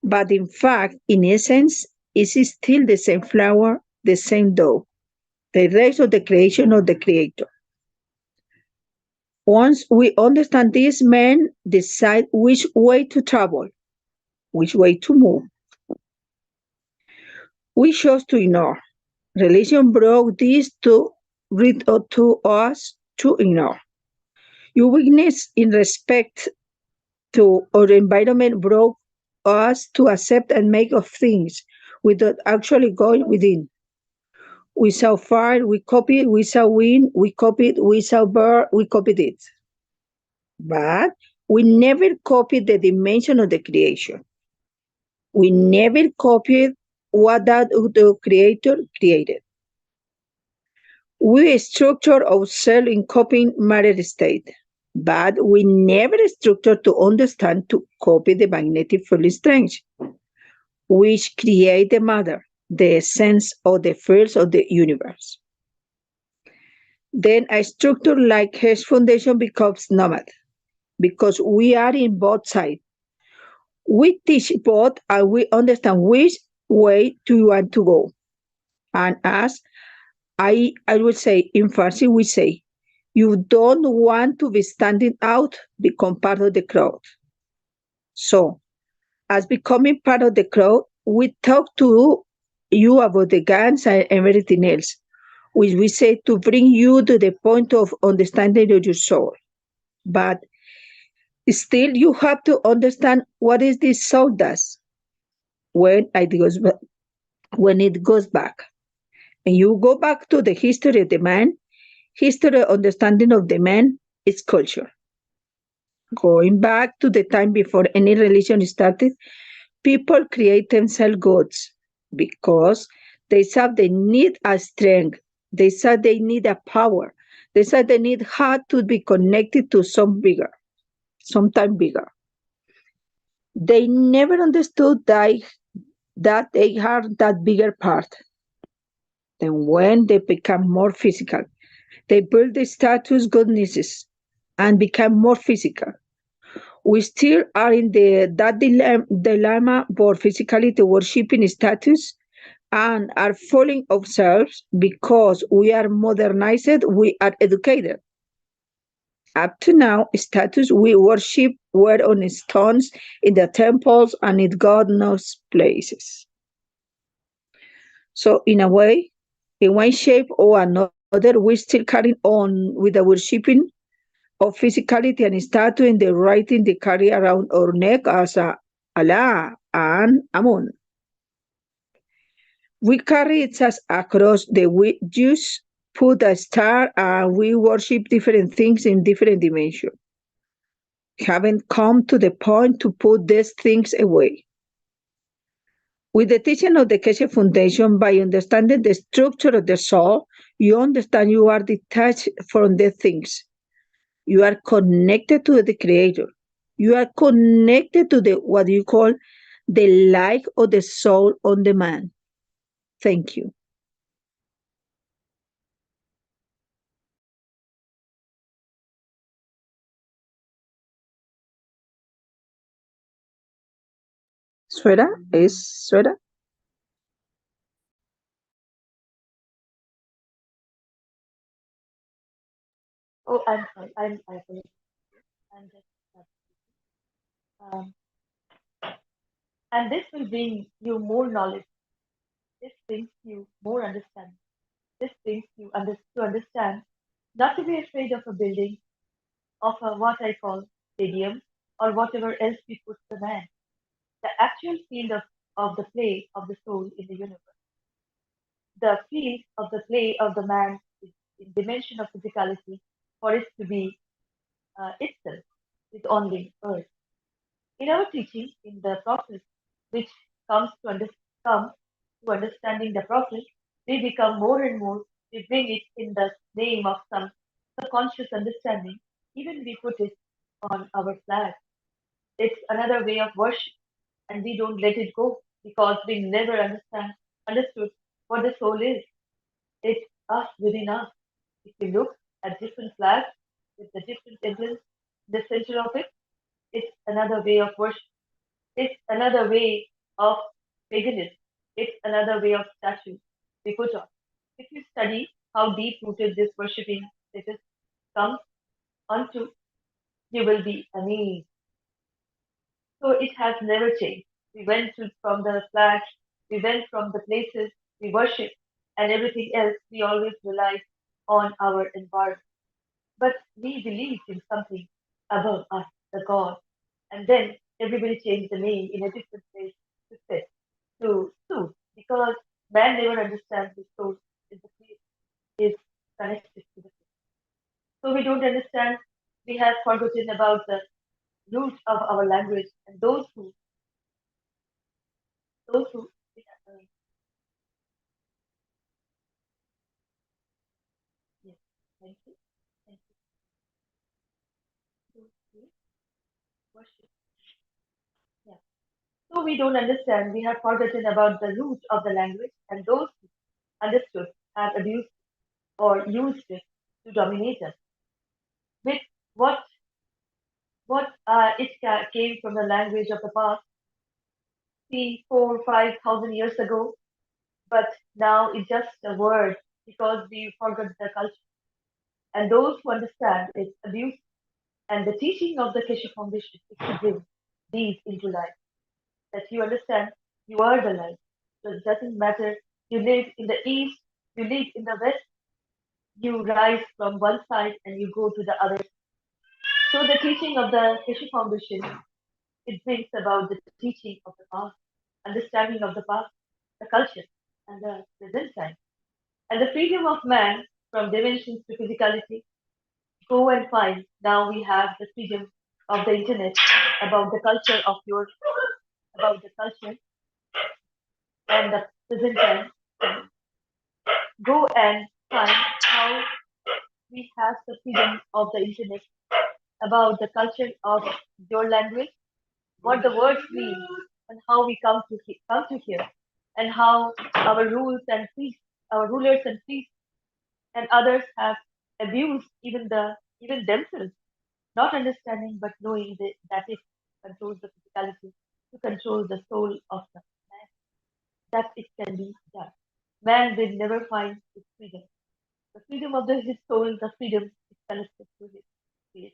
But in fact, in essence, it is still the same flower, the same dough, the rest of the creation of the Creator. Once we understand this, men decide which way to travel, which way to move. We chose to ignore. Religion brought this to us to ignore. Your weakness in respect to our environment brought us to accept and make of things without actually going within. We saw fire, we copied, we saw wind, we copied, we saw bird, we copied it. But we never copied the dimension of the creation. We never copied what that the Creator created. We structure ourselves in copying matter state, but we never structure to understand to copy the magnetic field strength, which create the matter, the essence of the fields of the universe. Then a structure like Keshe Foundation becomes nomad, because we are in both sides. We teach both and we understand which way to want to go. And as I would say, in Farsi, we say, you don't want to be standing out, become part of the crowd. So, as becoming part of the crowd, we talk to you about the guns and everything else, which we say to bring you to the point of understanding of your soul. But still, you have to understand what is this soul does when it goes back. And you go back to the history of the man, history understanding of the man is culture. Going back to the time before any religion started, people create themselves gods because they saw they need a strength, they saw they need a power, they saw they need how to be connected to some bigger, sometime bigger. They never understood that they had that bigger part. Then when they become more physical, they build the status goodnesses and become more physical. We still are in that dilemma for physicality worshipping status and are falling ourselves because we are modernized, we are educated. Up to now, status we worship were on stones in the temples and in God knows places. So in a way, in one shape or another, we're still carrying on with the worshipping of physicality and status in the writing they carry around our neck as Allah and Amun. We carry it as across the Jews put a star and we worship different things in different dimensions. Haven't come to the point to put these things away. With the teaching of the Keshe Foundation, by understanding the structure of the soul, you understand you are detached from the things. You are connected to the Creator. You are connected to the what you call the life of the soul on the man. Thank you. Sweta? Is Sweta? Oh, I'm sorry. I apologize. I'm just um, and this will bring you more knowledge. This brings you more understanding. This brings you to understand not to be afraid of a building, of a, what I call stadium, or whatever else we put the man. The actual field of the play of the soul in the universe. The field of the play of the man is in dimension of physicality for it to be itself, is only earth. In our teaching, in the process, which come to understanding the process, we become more and more, we bring it in the name of some subconscious understanding. Even we put it on our flag. It's another way of worship, and we don't let it go because we never understood what the soul is. It's us within us. If you look at different flags with the different emblems in the center of it, it's another way of worship. It's another way of paganism. It's another way of statue we put on. If you study how deep rooted this worshipping status comes onto, you will be amazed. So it has never changed. We went from the flags, we went from the places we worship, and everything else we always relied on our environment. But we believed in something above us, the God. And then everybody changed the name in a different place to fit, to suit, because man never understands his soul is the place is connected to the place. So we don't understand, we have forgotten about the root of our language, and those who yes, thank you. Thank you. Worship. Yeah. So we don't understand, we have forgotten about the root of the language, and those who understood have abused or used it to dominate us. With what came from the language of the past, 3, 4, 5,000 years ago, but now it's just a word because we forgot the culture. And those who understand its abuse, and the teaching of the Keshe Foundation is to bring these into life. That you understand you are the light. So it doesn't matter you live in the east, you live in the west, you rise from one side and you go to the other. So the teaching of the Keshe Foundation, it brings about the teaching of the past, understanding of the past, the culture, and the present time. And the freedom of man from dimensions to physicality. Go and find. Now we have the freedom of the internet about the culture of about the culture and the present time. Go and find how we have the freedom of the internet about the culture of your language, what the words mean, and how we come to here, and how our rules and priests, our rulers and priests, and others have abused even themselves, not understanding but knowing that it controls the physicality to control the soul of the man, that it can be done. Man will never find his freedom. The freedom of his soul, the freedom is connected to his spirit.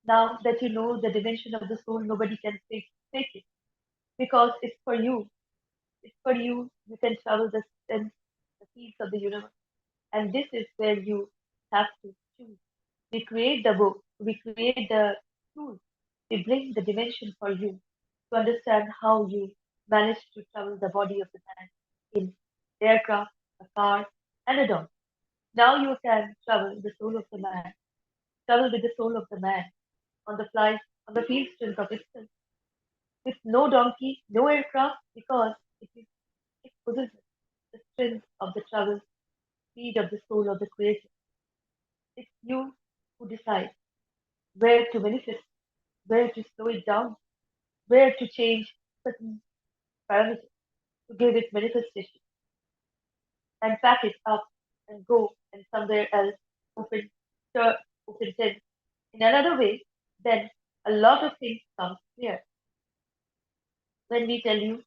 Now that you know the dimension of the soul, nobody can take it because it's for you. It's for you. You can travel the fields of the universe. And this is where you have to choose. We create the book, we create the tools, we bring the dimension for you to understand how you manage to travel the body of the man in aircraft, a car, and a dog. Now you can travel the soul of the man, travel with the soul of the man on the flight, on the field strength of itself, with no donkey, no aircraft, because it possesses the strength of the travel, speed of the soul of the creator. It's you who decide where to manifest, where to slow it down, where to change certain parameters to give it manifestation, and pack it up and go and somewhere else open church, open tent in another way, then a lot of things come clear. When we tell you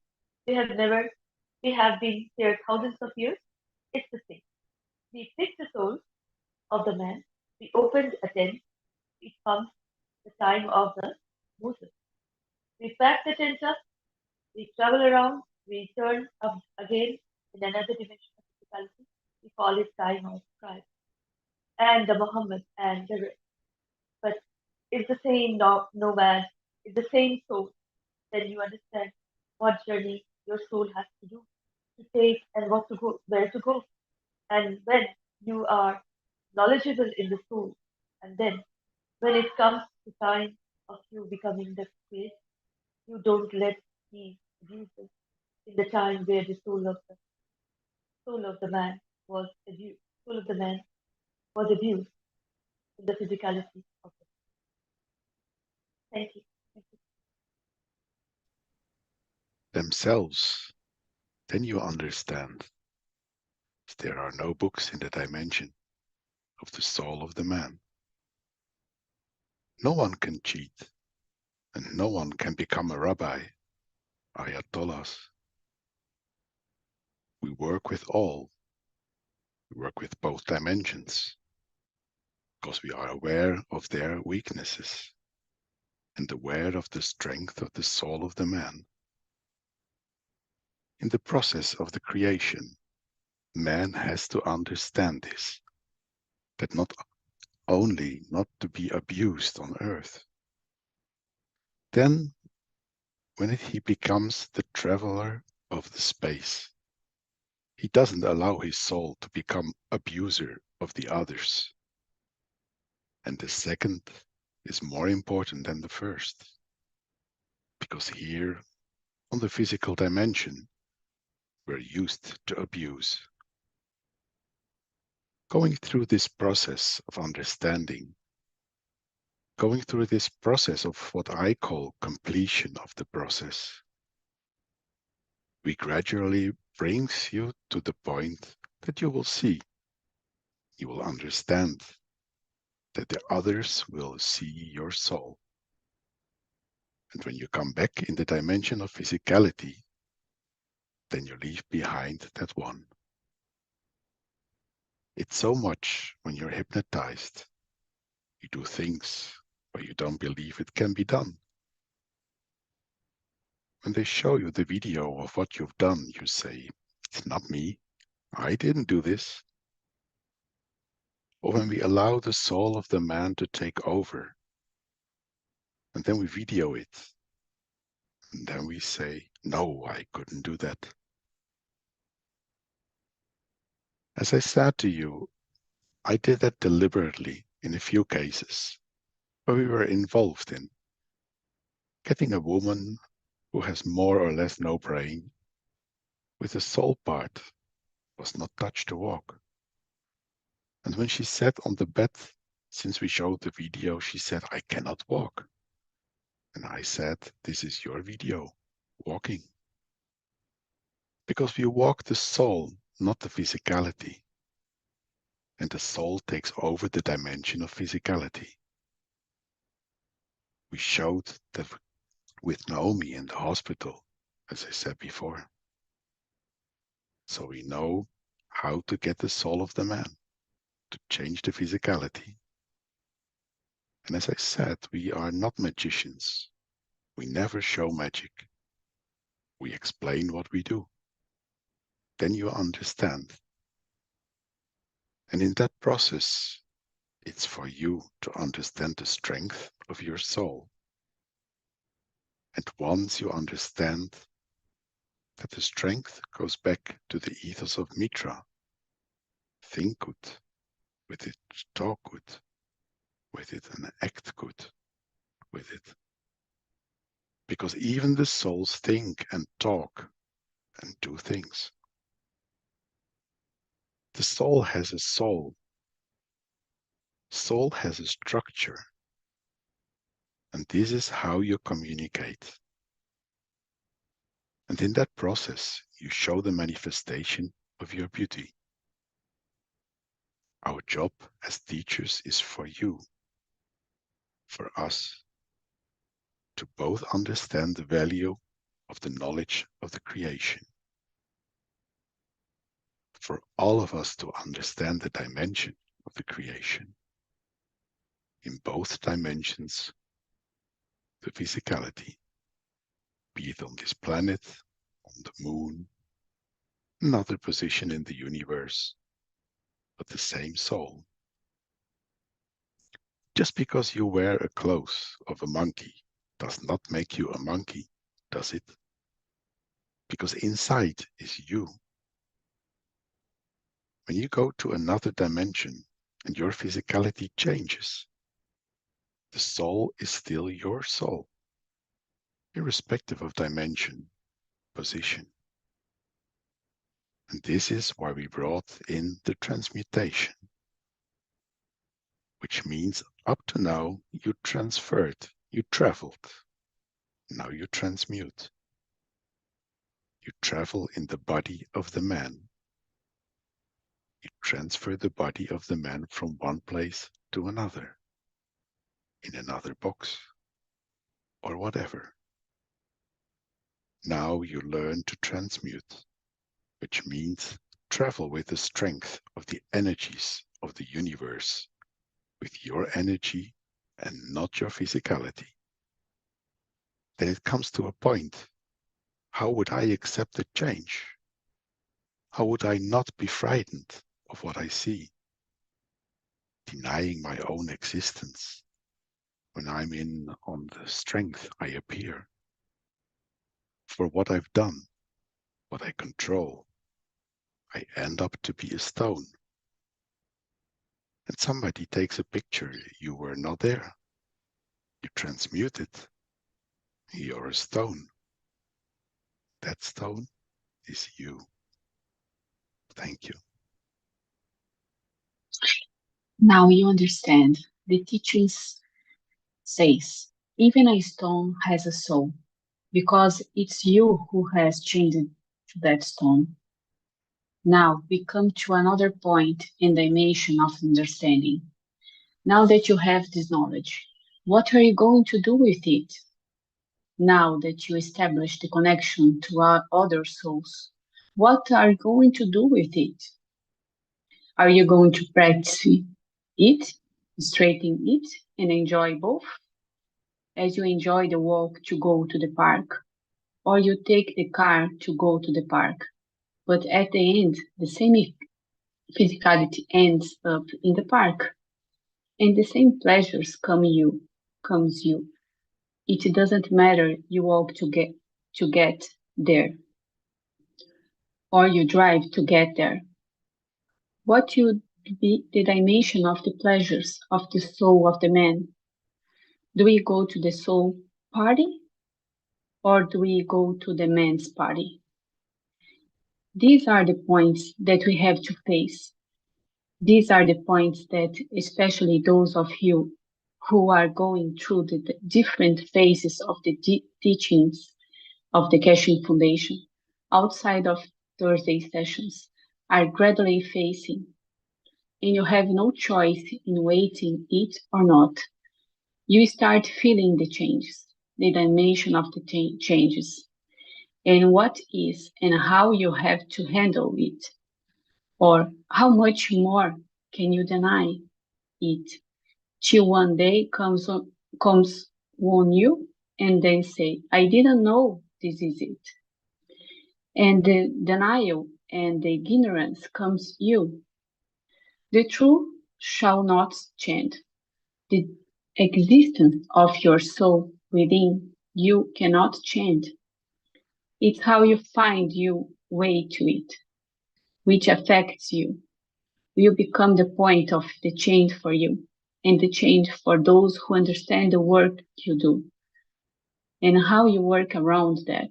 we have been here thousands of years, it's the same. We picked the soul of the man, we opened a tent, it comes the time of the Moses. We pack the tent up, we travel around, we turn up again in another dimension of physicality. We call it time of Christ and the Muhammad and the rest. But it's the same nomad, it's the same soul. Then you understand what journey your soul has to do. to take and what to go, where to go. And when you are knowledgeable in the soul, and then when it comes to time of you becoming the creator, you don't let the abuses in the time where the soul of the man was abused. Soul of the man was abused in the physicality of it. Thank you. Thank you. Themselves, then you understand there are no books in the dimension of the soul of the man. No one can cheat, and no one can become a rabbi, ayatollahs. We work with all. We work with both dimensions because we are aware of their weaknesses and aware of the strength of the soul of the man. In the process of the creation, man has to understand this, that not only not to be abused on earth. Then, when he becomes the traveler of the space, he doesn't allow his soul to become abuser of the others. And the second is more important than the first, because here, on the physical dimension, we're used to abuse. Going through this process of understanding, going through this process of what I call completion of the process, we gradually brings you to the point that you will see, you will understand that the others will see your soul. And when you come back in the dimension of physicality, then you leave behind that one. It's so much when you're hypnotized. You do things where you don't believe it can be done. When they show you the video of what you've done, you say, it's not me, I didn't do this. Or when we allow the soul of the man to take over, and then we video it, and then we say, no, I couldn't do that. As I said to you, I did that deliberately in a few cases where we were involved in getting a woman who has more or less no brain, with the soul part, was not touched to walk. And when she sat on the bed, since we showed the video, she said, I cannot walk. And I said, this is your video, walking. Because we walk the soul, not the physicality. And the soul takes over the dimension of physicality. We showed that with Naomi in the hospital, as I said before. So we know how to get the soul of the man, to change the physicality. And as I said, we are not magicians. We never show magic. We explain what we do. Then you understand. And in that process, it's for you to understand the strength of your soul. And once you understand that the strength goes back to the ethos of Mitra, think good, with it talk good, with it and act good with it. Because even the souls think and talk and do things. The soul has a soul. Soul has a structure. And this is how you communicate. And in that process, you show the manifestation of your beauty. Our job as teachers is for you, for us, to both understand the value of the knowledge of the creation. For all of us to understand the dimension of the creation. In both dimensions, the physicality, be it on this planet, on the moon, another position in the universe, but the same soul. Just because you wear a clothes of a monkey does not make you a monkey, does it? Because inside is you When you go to another dimension and your physicality changes, the soul is still your soul, irrespective of dimension, position. And this is why we brought in the transmutation, which means up to now you transferred, you traveled. Now you transmute. You travel in the body of the man. You transfer the body of the man from one place to another, in another box, or whatever. Now you learn to transmute, which means travel with the strength of the energies of the universe, with your energy and not your physicality. Then it comes to a point, how would I accept the change? How would I not be frightened of what I see? Denying my own existence when I'm in on the strength I appear. For what I've done, what I control, I end up to be a stone. And somebody takes a picture, you were not there. You transmute it. You're a stone. That stone is you. Thank you. Now you understand. The teachings says, even a stone has a soul, because it's you who has changed that stone. Now we come to another point and dimension of understanding. Now that you have this knowledge, what are you going to do with it? Now that you establish the connection to our other souls, what are you going to do with it? Are you going to practice it, straighten it, and enjoy both? As you enjoy the walk to go to the park, or you take the car to go to the park, but at the end, the same physicality ends up in the park, and the same pleasures comes you. It doesn't matter you walk to get there, or you drive to get there. What would be the dimension of the pleasures of the soul of the man? Do we go to the soul party, or do we go to the man's party? These are the points that we have to face. These are the points that especially those of you who are going through the different phases of the teachings of the Keshe Foundation outside of Thursday sessions are gradually facing, and you have no choice in waiting it or not. You start feeling the changes, the dimension of the changes, and what is and how you have to handle it, or how much more can you deny it, till one day comes on you and then say, I didn't know this is it. And the denial and the ignorance comes you. The truth shall not change. The existence of your soul within you cannot change. It's how you find your way to it, which affects you, will become the point of the change for you, and the change for those who understand the work you do, and how you work around that,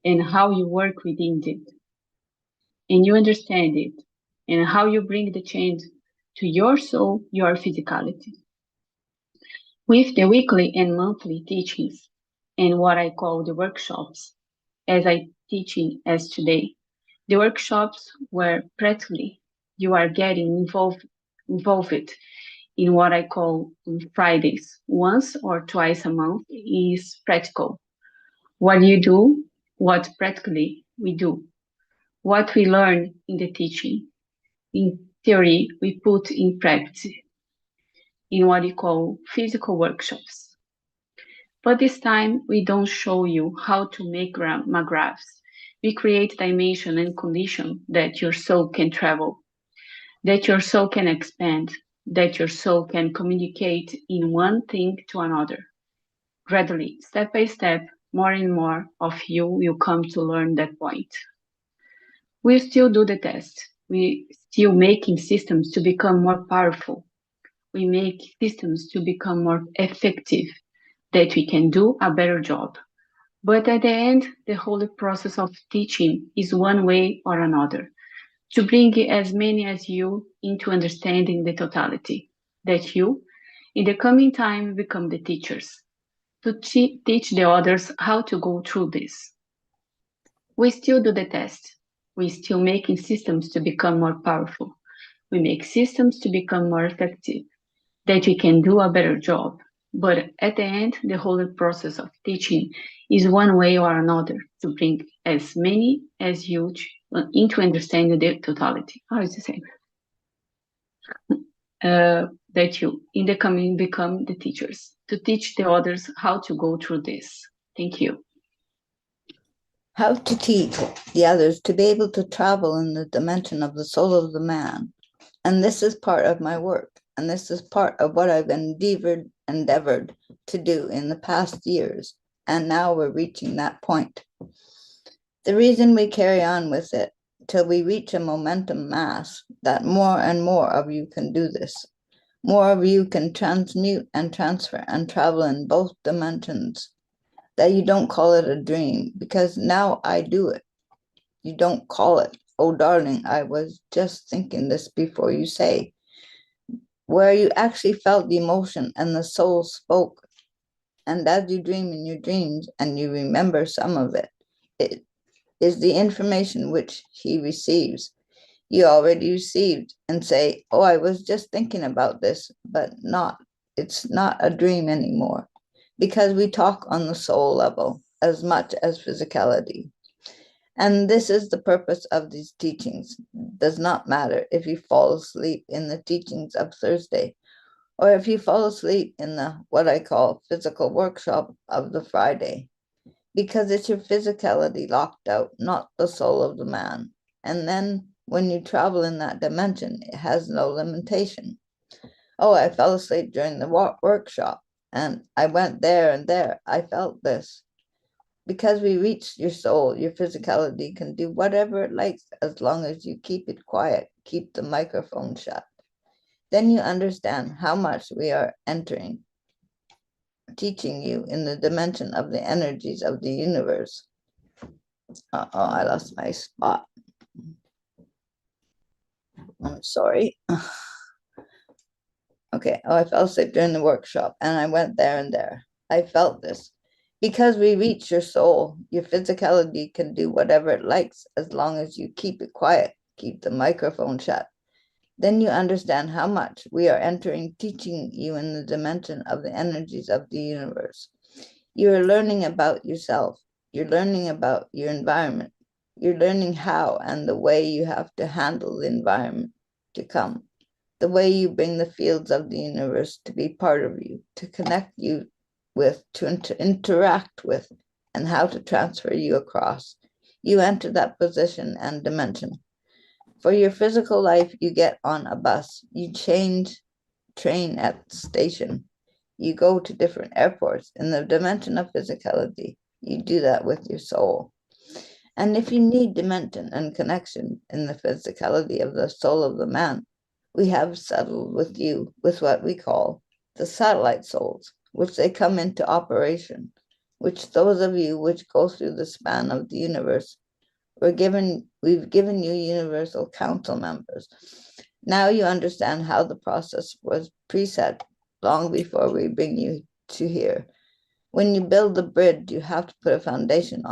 and how you work within it, and you understand it, and how you bring the change to your soul, your physicality. With the weekly and monthly teachings, and what I call the workshops, as I teaching as today, the workshops where practically you are getting involved in what I call Fridays, once or twice a month is practical. What you do, what practically we do, what we learn in the teaching. In theory, we put in practice in what we call physical workshops. But this time, we don't show you how to make graphs. We create dimension and condition that your soul can travel, that your soul can expand, that your soul can communicate in one thing to another. Gradually, step by step, more and more of you will come to learn that point. We still do the test. We still making systems to become more powerful. We make systems to become more effective, that we can do a better job. But at the end, the whole process of teaching is one way or another, to bring as many as you into understanding the totality, that you, in the coming time, become the teachers, to teach the others how to go through this. We still do the test. We still making systems to become more powerful. We make systems to become more effective, that we can do a better job. But at the end, the whole process of teaching is one way or another to bring as many as you into understanding the totality. How is the same? That you, in the coming, become the teachers, to teach the others how to go through this. Thank you. How to teach the others to be able to travel in the dimension of the soul of the man. And this is part of my work. And this is part of what I've endeavored to do in the past years. And now we're reaching that point. The reason we carry on with it till we reach a momentum mass that more and more of you can do this. More of you can transmute and transfer and travel in both dimensions. That you don't call it a dream, because now I do it. You don't call it, oh darling, I was just thinking this before you say. Where you actually felt the emotion and the soul spoke. And as you dream in your dreams and you remember some of it, it is the information which he receives. You already received and say, oh, I was just thinking about this, but it's not a dream anymore, because we talk on the soul level as much as physicality. And this is the purpose of these teachings. It does not matter if you fall asleep in the teachings of Thursday, or if you fall asleep in the what I call physical workshop of the Friday, because it's your physicality locked out, not the soul of the man. And then when you travel in that dimension, it has no limitation. Oh, I fell asleep during the workshop, and I went there and there. I felt this. Because we reach your soul, your physicality can do whatever it likes as long as you keep it quiet, keep the microphone shut. Then you understand how much we are entering, teaching you in the dimension of the energies of the universe. I lost my spot. I'm sorry. Okay, I fell asleep during the workshop and I went there and there. I felt this. Because we reach your soul, your physicality can do whatever it likes as long as you keep it quiet, keep the microphone shut. Then you understand how much we are entering, teaching you in the dimension of the energies of the universe. You are learning about yourself. You're learning about your environment. You're learning how and the way you have to handle the environment to come. The way you bring the fields of the universe to be part of you, to connect you with, to interact with, and how to transfer you across. You enter that position and dimension. For your physical life, you get on a bus, you change train at the station, you go to different airports. In the dimension of physicality, you do that with your soul. And if you need dimension and connection in the physicality of the soul of the man, we have settled with you with what we call the satellite souls, which they come into operation, which those of you which go through the span of the universe, we've given you universal council members. Now you understand how the process was preset long before we bring you to here. When you build the bridge, you have to put a foundation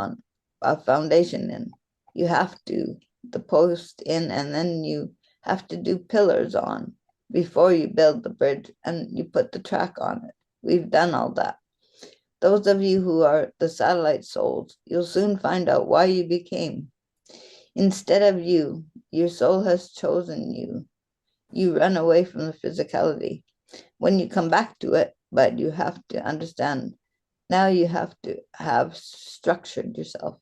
in. You have to, the post in, and then you have to do pillars on before you build the bridge and you put the track on it. We've done all that. Those of you who are the satellite souls, you'll soon find out why you became. Instead of you, your soul has chosen you. You run away from the physicality. When you come back to it, but you have to understand, now you have to have structured yourself.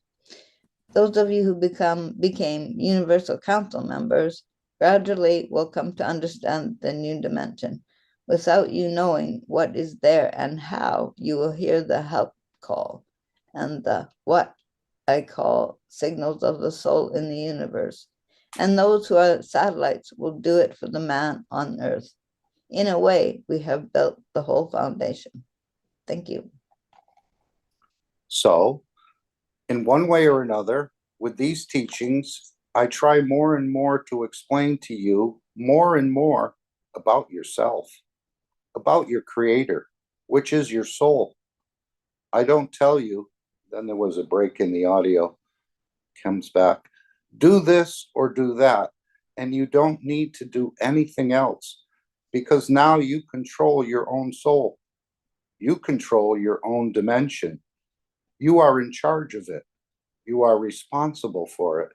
Those of you who became universal council members gradually will come to understand the new dimension. Without you knowing what is there and how, you will hear the help call and the what I call signals of the soul in the universe. And those who are satellites will do it for the man on Earth. In a way, we have built the whole foundation. Thank you. So, in one way or another, with these teachings, I try more and more to explain to you more and more about yourself, about your creator, which is your soul. I don't tell you, then there was a break in the audio, comes back, do this or do that, and you don't need to do anything else, because now you control your own soul. You control your own dimension. You are in charge of it. You are responsible for it.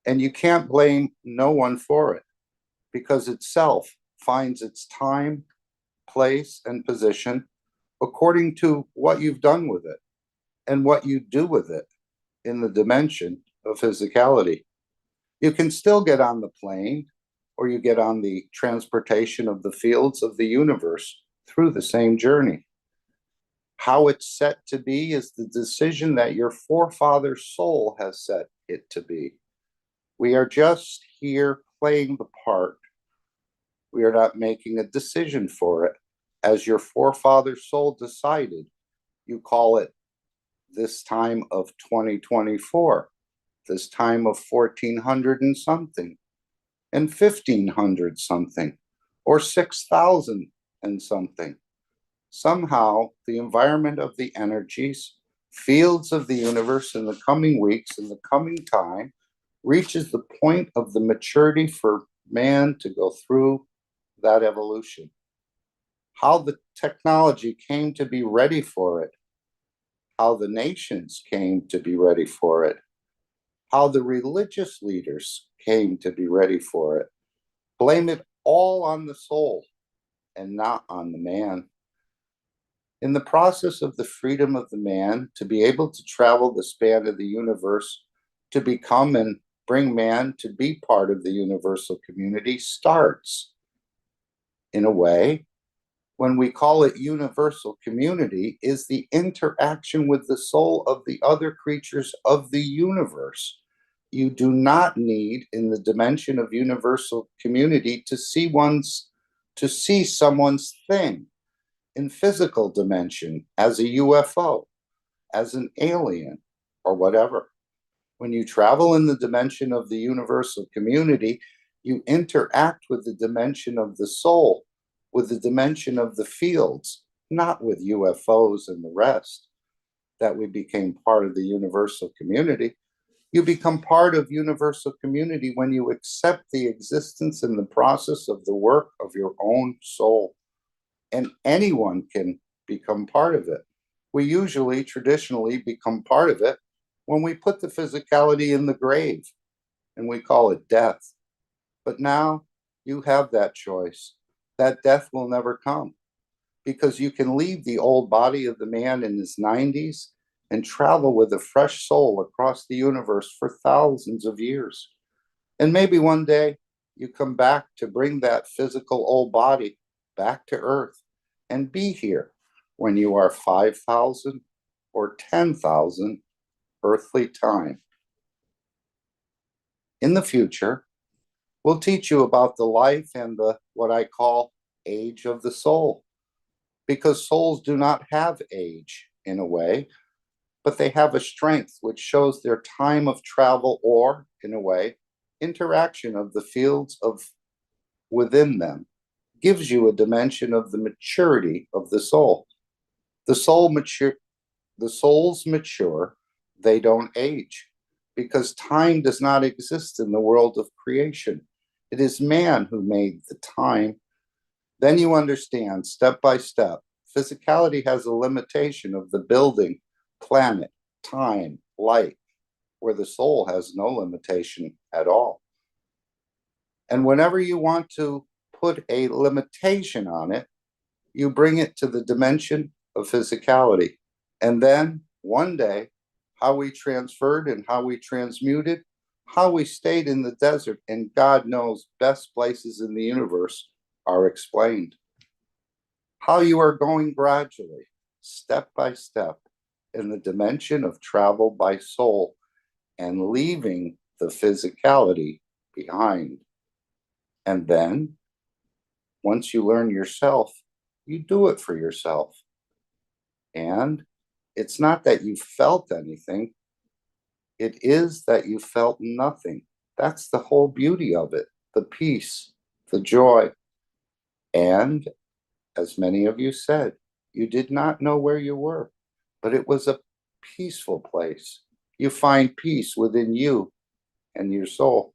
And you can't blame no one for it, because itself finds its time, place, and position according to what you've done with it and what you do with it in the dimension of physicality. You can still get on the plane, or you get on the transportation of the fields of the universe through the same journey. How it's set to be is the decision that your forefather's soul has set it to be. We are just here playing the part. We are not making a decision for it. As your forefather's soul decided, you call it this time of 2024, this time of 1400 and something, and 1500 something, or 6000 and something. Somehow, the environment of the energies, fields of the universe in the coming weeks, in the coming time, reaches the point of the maturity for man to go through that evolution. How the technology came to be ready for it, how the nations came to be ready for it, how the religious leaders came to be ready for it. Blame it all on the soul and not on the man. In the process of the freedom of the man to be able to travel the span of the universe, to become and bring man to be part of the universal community starts, in a way, when we call it universal community, is the interaction with the soul of the other creatures of the universe. You do not need, in the dimension of universal community, to see someone's thing in physical dimension as a UFO, as an alien, or whatever. When you travel in the dimension of the universal community, you interact with the dimension of the soul, with the dimension of the fields, not with UFOs and the rest, that we became part of the universal community. You become part of universal community when you accept the existence and the process of the work of your own soul. And anyone can become part of it. We usually, traditionally, become part of it when we put the physicality in the grave, and we call it death. But now you have that choice. That death will never come, because you can leave the old body of the man in his 90s and travel with a fresh soul across the universe for thousands of years. And maybe one day you come back to bring that physical old body back to Earth and be here when you are 5,000 or 10,000 earthly time. In the future, we'll teach you about the life and the what I call age of the soul, because souls do not have age in a way, but they have a strength which shows their time of travel, or in a way, interaction of the fields of within them, gives you a dimension of the maturity of the soul. The souls mature, they don't age, because time does not exist in the world of creation. It is man who made the time. Then you understand, step by step, physicality has a limitation of the building, planet, time, light, where the soul has no limitation at all. And whenever you want to put a limitation on it, you bring it to the dimension of physicality. And then one day, how we transferred and how we transmuted, how we stayed in the desert, and God knows best places in the universe are explained. How you are going gradually, step by step, in the dimension of travel by soul and leaving the physicality behind. And then, once you learn yourself, you do it for yourself. And it's not that you felt anything, it is that you felt nothing. That's the whole beauty of it, the peace, the joy. And as many of you said, you did not know where you were, but it was a peaceful place. You find peace within you and your soul.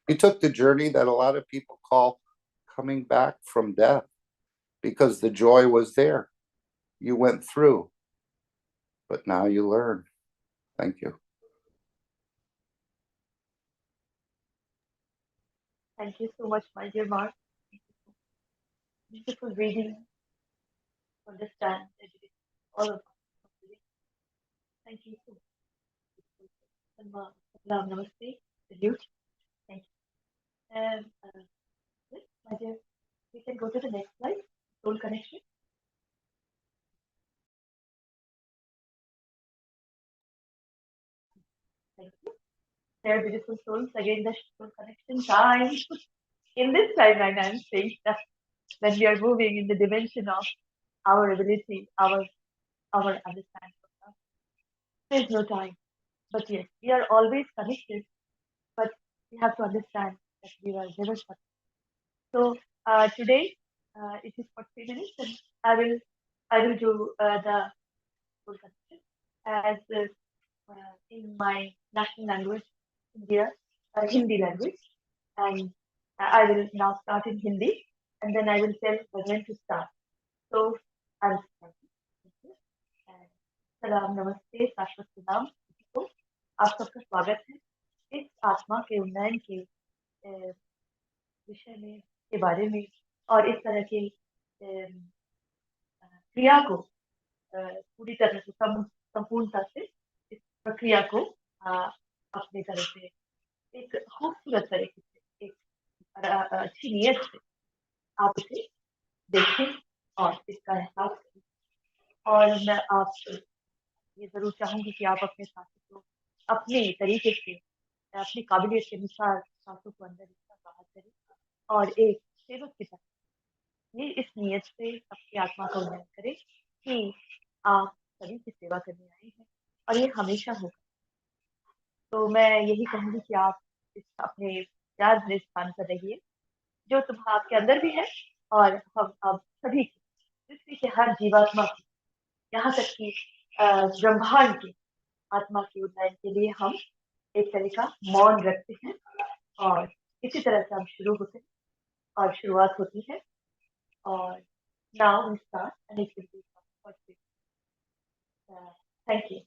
You took the journey that a lot of people call coming back from death because the joy was there. You went through, but now you learn. Thank you. Thank you so much, my dear Mark. Beautiful reading, understand, educate all of us. Thank you so much. Salam, namaste, salute. Thank you. And yes, my dear, we can go to the next slide, soul connection. Thank you. Dear beautiful souls, again the soul connection time. In this timeline, I'm saying that when we are moving in the dimension of our ability, our understanding of love, there's no time. But yes, we are always connected, but we have to understand that we are never connected. So today it is for 3 minutes, and I will do the full connection as in my national language, India, Hindi language, and I will now start in Hindi, and then I will tell when to start. So I'll start. सलाम नमस्ते शाश्वत सलाम को आप सबका स्वागत है इस आत्मा के उन्नयन के विषय में के बारे में और इस तरह के क्रिया को पूरी तरह से संपूर्णता से इस प्रक्रिया को अपनी तरह से एक खूबसूरत तरीके से एक अच्छी नीयत से आप इसे देखें और इसका एहसास करें और मैं आप ये जरूर चाहूंगी कि आप अपने साथी को अपने तरीके से अपनी काबिलियत के अनुसार सांसों को अंदर बाहर करें और एक सेवक की तरह ये इस नियत से अपनी आत्मा का उन्नयन करें कि आप सभी की सेवा करने आए हैं और ये हमेशा होगा। तो मैं यही कहूंगी कि आप इस अपने प्यार भरे स्थान पर रहिए जो तुम्हारा आपके अंदर भी है और हम अब सभी पृथ्वी के हर जीवात्मा की यहाँ तक कि ब्रह्मांड की आत्मा के उन्नयन के लिए हम एक तरह का मौन रखते हैं और इसी तरह से हम शुरू होते हैं और शुरुआत होती है और now we start and it will be thank you.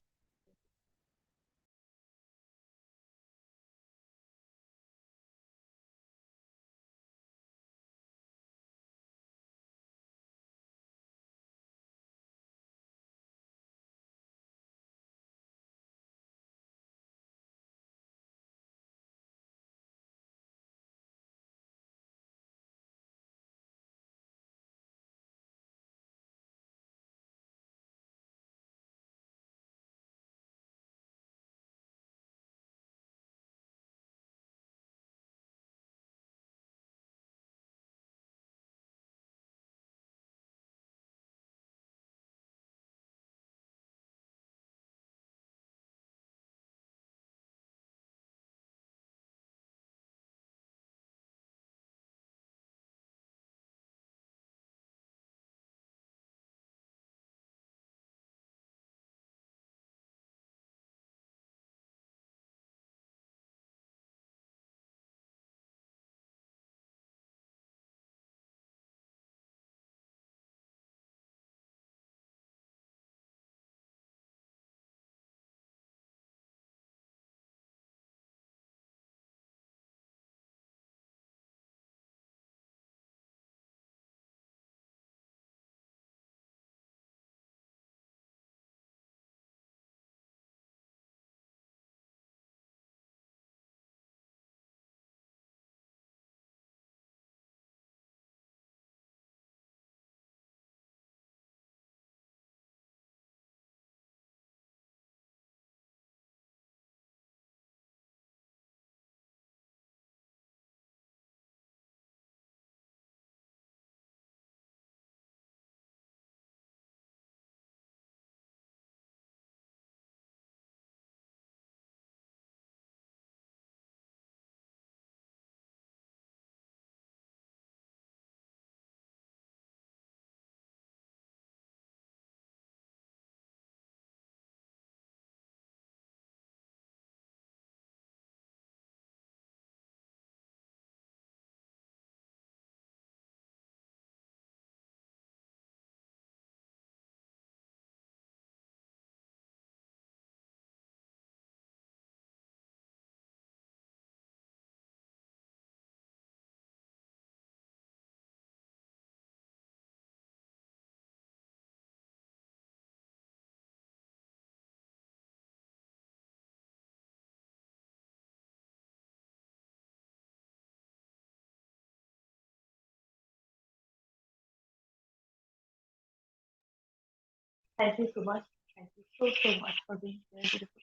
Thank you so much. Thank you so much for being here. Beautiful.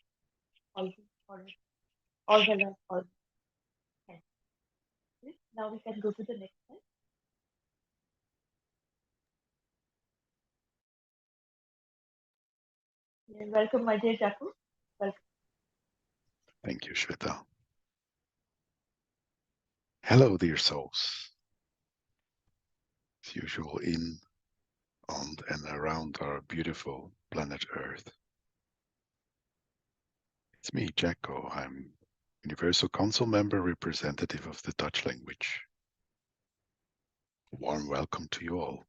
All the love, all. Thank you. Now we can go to the next slide. Yeah, welcome, my dear Jaku. Welcome. Thank you, Shweta. Hello, dear souls. As usual, in, on, and around our beautiful planet Earth. It's me, Jacko. I'm Universal Council member representative of the Dutch language. A warm welcome to you all.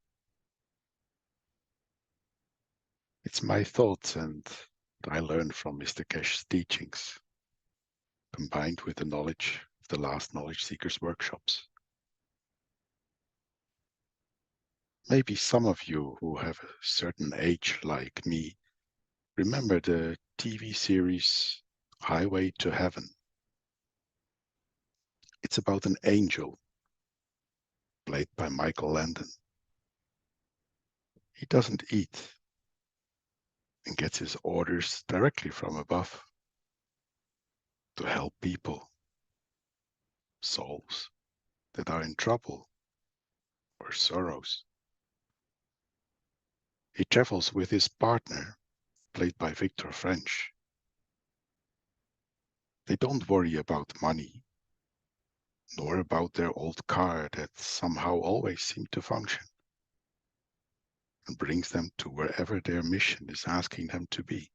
It's my thoughts and what I learned from Mr. Keshe's teachings, combined with the knowledge of the last Knowledge Seekers workshops. Maybe some of you who have a certain age like me remember the TV series Highway to Heaven. It's about an angel played by Michael Landon. He doesn't eat and gets his orders directly from above to help people, souls that are in trouble or sorrows. He travels with his partner, played by Victor French. They don't worry about money, nor about their old car that somehow always seemed to function and brings them to wherever their mission is asking them to be.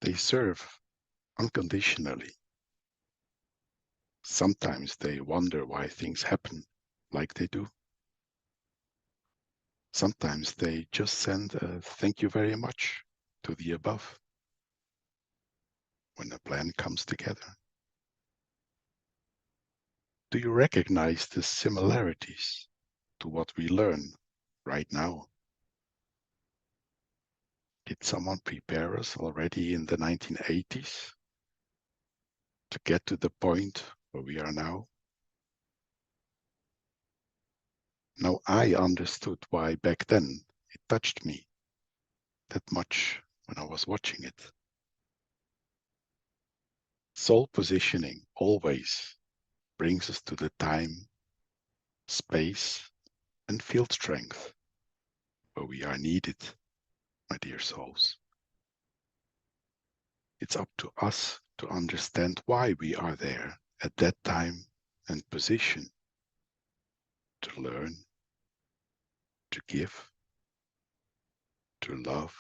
They serve unconditionally. Sometimes they wonder why things happen like they do. Sometimes they just send a thank you very much to the above when a plan comes together. Do you recognize the similarities to what we learn right now? Did someone prepare us already in the 1980s to get to the point where we are now? Now I understood why back then it touched me that much when I was watching it. Soul positioning always brings us to the time, space, and field strength where we are needed, my dear souls. It's up to us to understand why we are there at that time and position, to learn, to give, to love,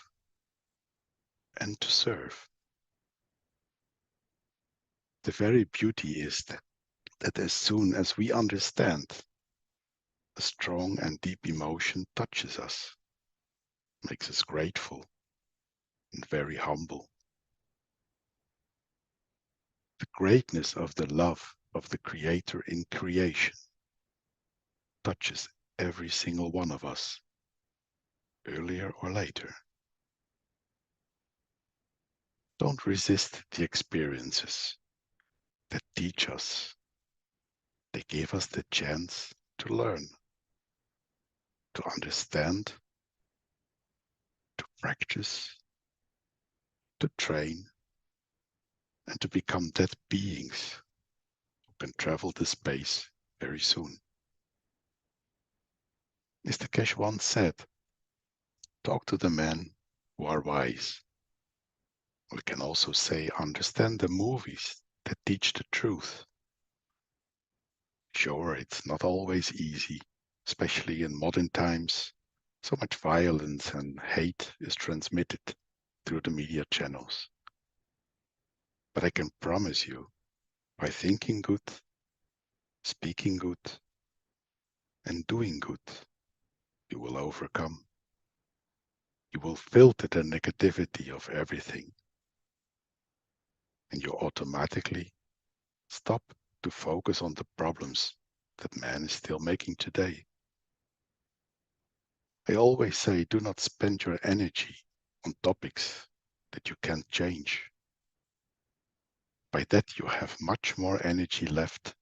and to serve. The very beauty is that as soon as we understand, a strong and deep emotion touches us, makes us grateful and very humble. The greatness of the love of the Creator in creation touches every single one of us, earlier or later. Don't resist the experiences that teach us. They give us the chance to learn, to understand, to practice, to train, and to become that beings who can travel the space very soon. Mr. Keshe once said, talk to the men who are wise. We can also say, understand the movies that teach the truth. Sure, it's not always easy, especially in modern times. So much violence and hate is transmitted through the media channels. But I can promise you, by thinking good, speaking good, and doing good, you will overcome. You will filter the negativity of everything. And you automatically stop to focus on the problems that man is still making today. I always say, do not spend your energy on topics that you can't change. By that, you have much more energy left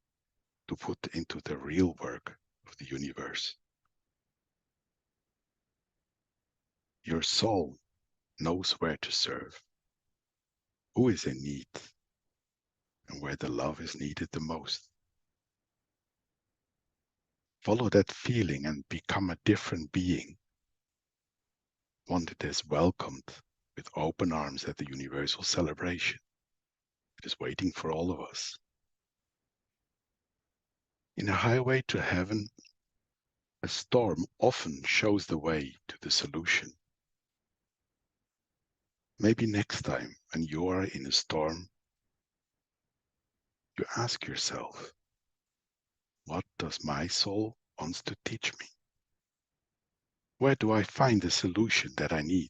to put into the real work of the universe. Your soul knows where to serve, who is in need, and where the love is needed the most. Follow that feeling and become a different being, one that is welcomed with open arms at the universal celebration. It is waiting for all of us. In a highway to heaven, a storm often shows the way to the solution. Maybe next time when you are in a storm, you ask yourself, what does my soul want to teach me? Where do I find the solution that I need?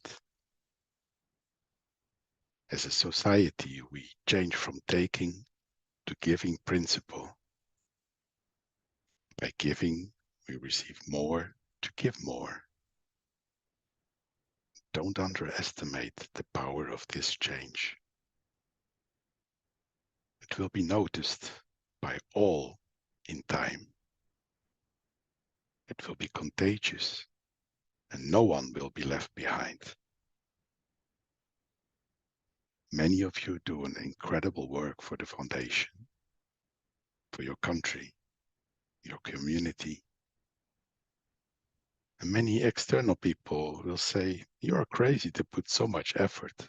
As a society, we change from taking to giving principle. By giving, we receive more to give more. Don't underestimate the power of this change. It will be noticed by all in time. It will be contagious, and no one will be left behind. Many of you do an incredible work for the foundation, for your country, your community. And many external people will say, you are crazy to put so much effort.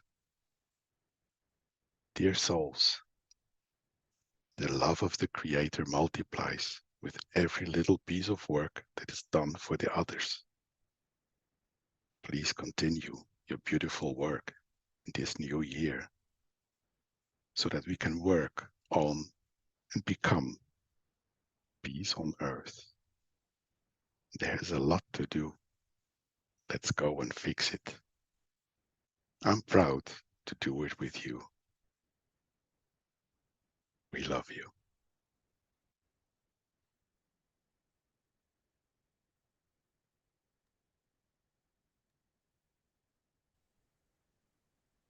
Dear souls, the love of the Creator multiplies with every little piece of work that is done for the others. Please continue your beautiful work in this new year so that we can work on and become peace on earth. There's a lot to do. Let's go and fix it. I'm proud to do it with you. We love you.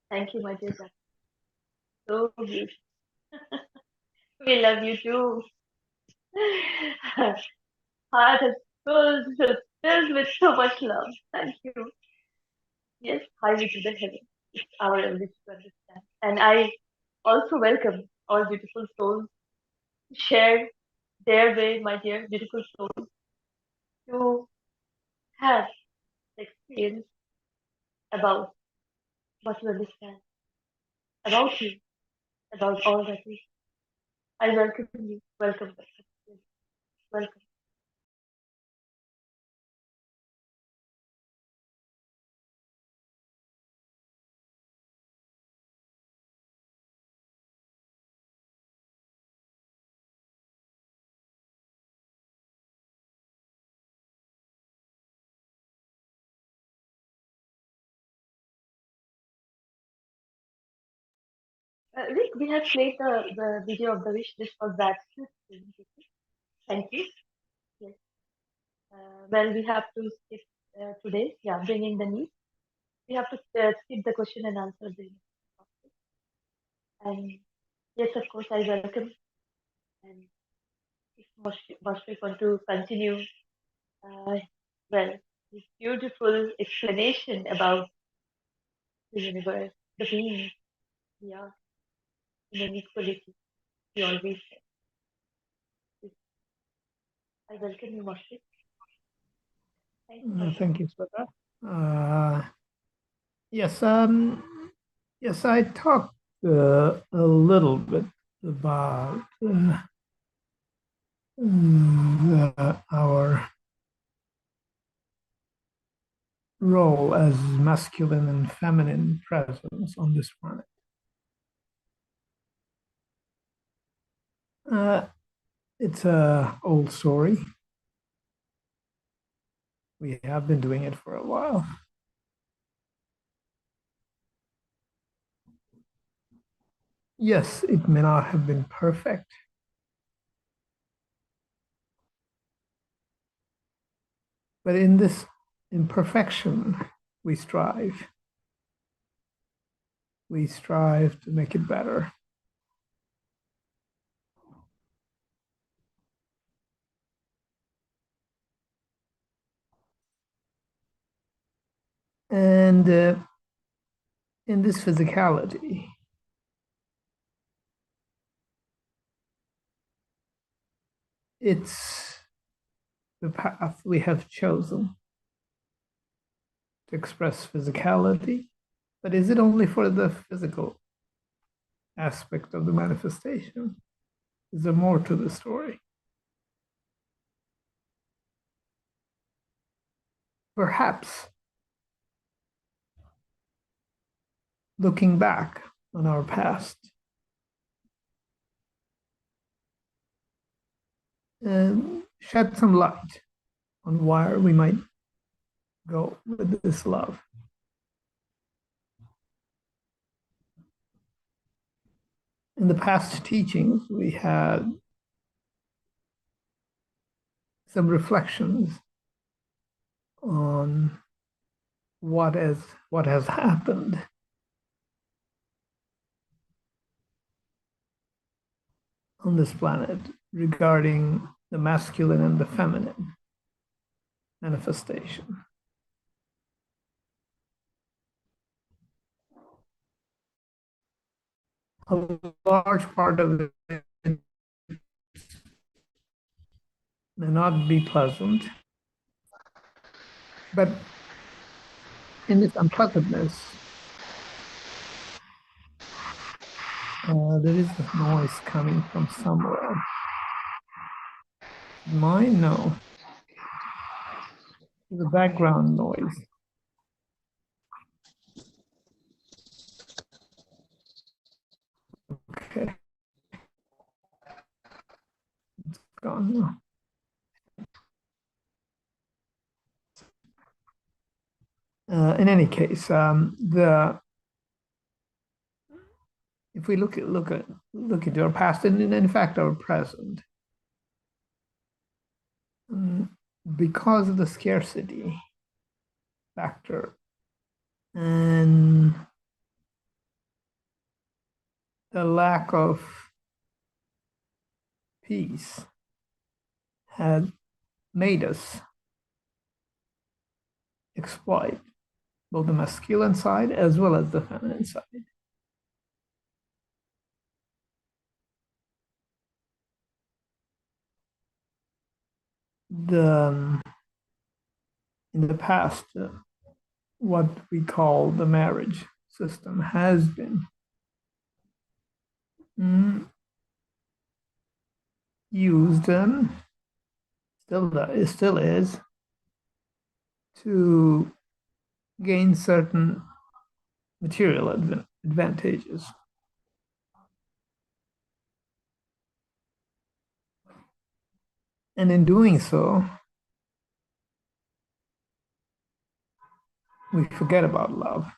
Thank you, my dear Jack. So beautiful. We love you too. Heart is filled with so much love. Thank you. Yes, highway to the heaven. It's our ability to understand. And I also welcome all beautiful souls to share their way, my dear beautiful souls, to have the experience about what you understand, about you, about all that is. I welcome you. Welcome. Welcome. Rick, we have played the video of the wish. This was that. Thank you. Yes. Well, we have to skip today. Yeah, bringing the need. We have to skip the question and answer. And yes, of course, I welcome. And if Moshfik want to continue, well, this beautiful explanation about the universe, the being, yeah, in equality, he always said. I welcome you, Moshfik. Thank you for that. Yes, yes, I talked a little bit about our role as masculine and feminine presence on this planet. It's an old story. We have been doing it for a while. Yes, it may not have been perfect. But in this imperfection, we strive. We strive to make it better. And in this physicality, it's the path we have chosen to express physicality. But is it only for the physical aspect of the manifestation? Is there more to the story? Perhaps looking back on our past and shed some light on where we might go with this love. In the past teachings, we had some reflections on what has happened on this planet regarding the masculine and the feminine manifestation. A large part of it may not be pleasant, but in this unpleasantness, there is a noise coming from somewhere. Mine? No. The background noise. Okay. It's gone now. In any case, if we look at our past and in fact our present, because of the scarcity factor and the lack of peace had made us exploit both the masculine side as well as the feminine side. In the past, what we call the marriage system has been used and still is to gain certain material advantages. And in doing so, we forget about love.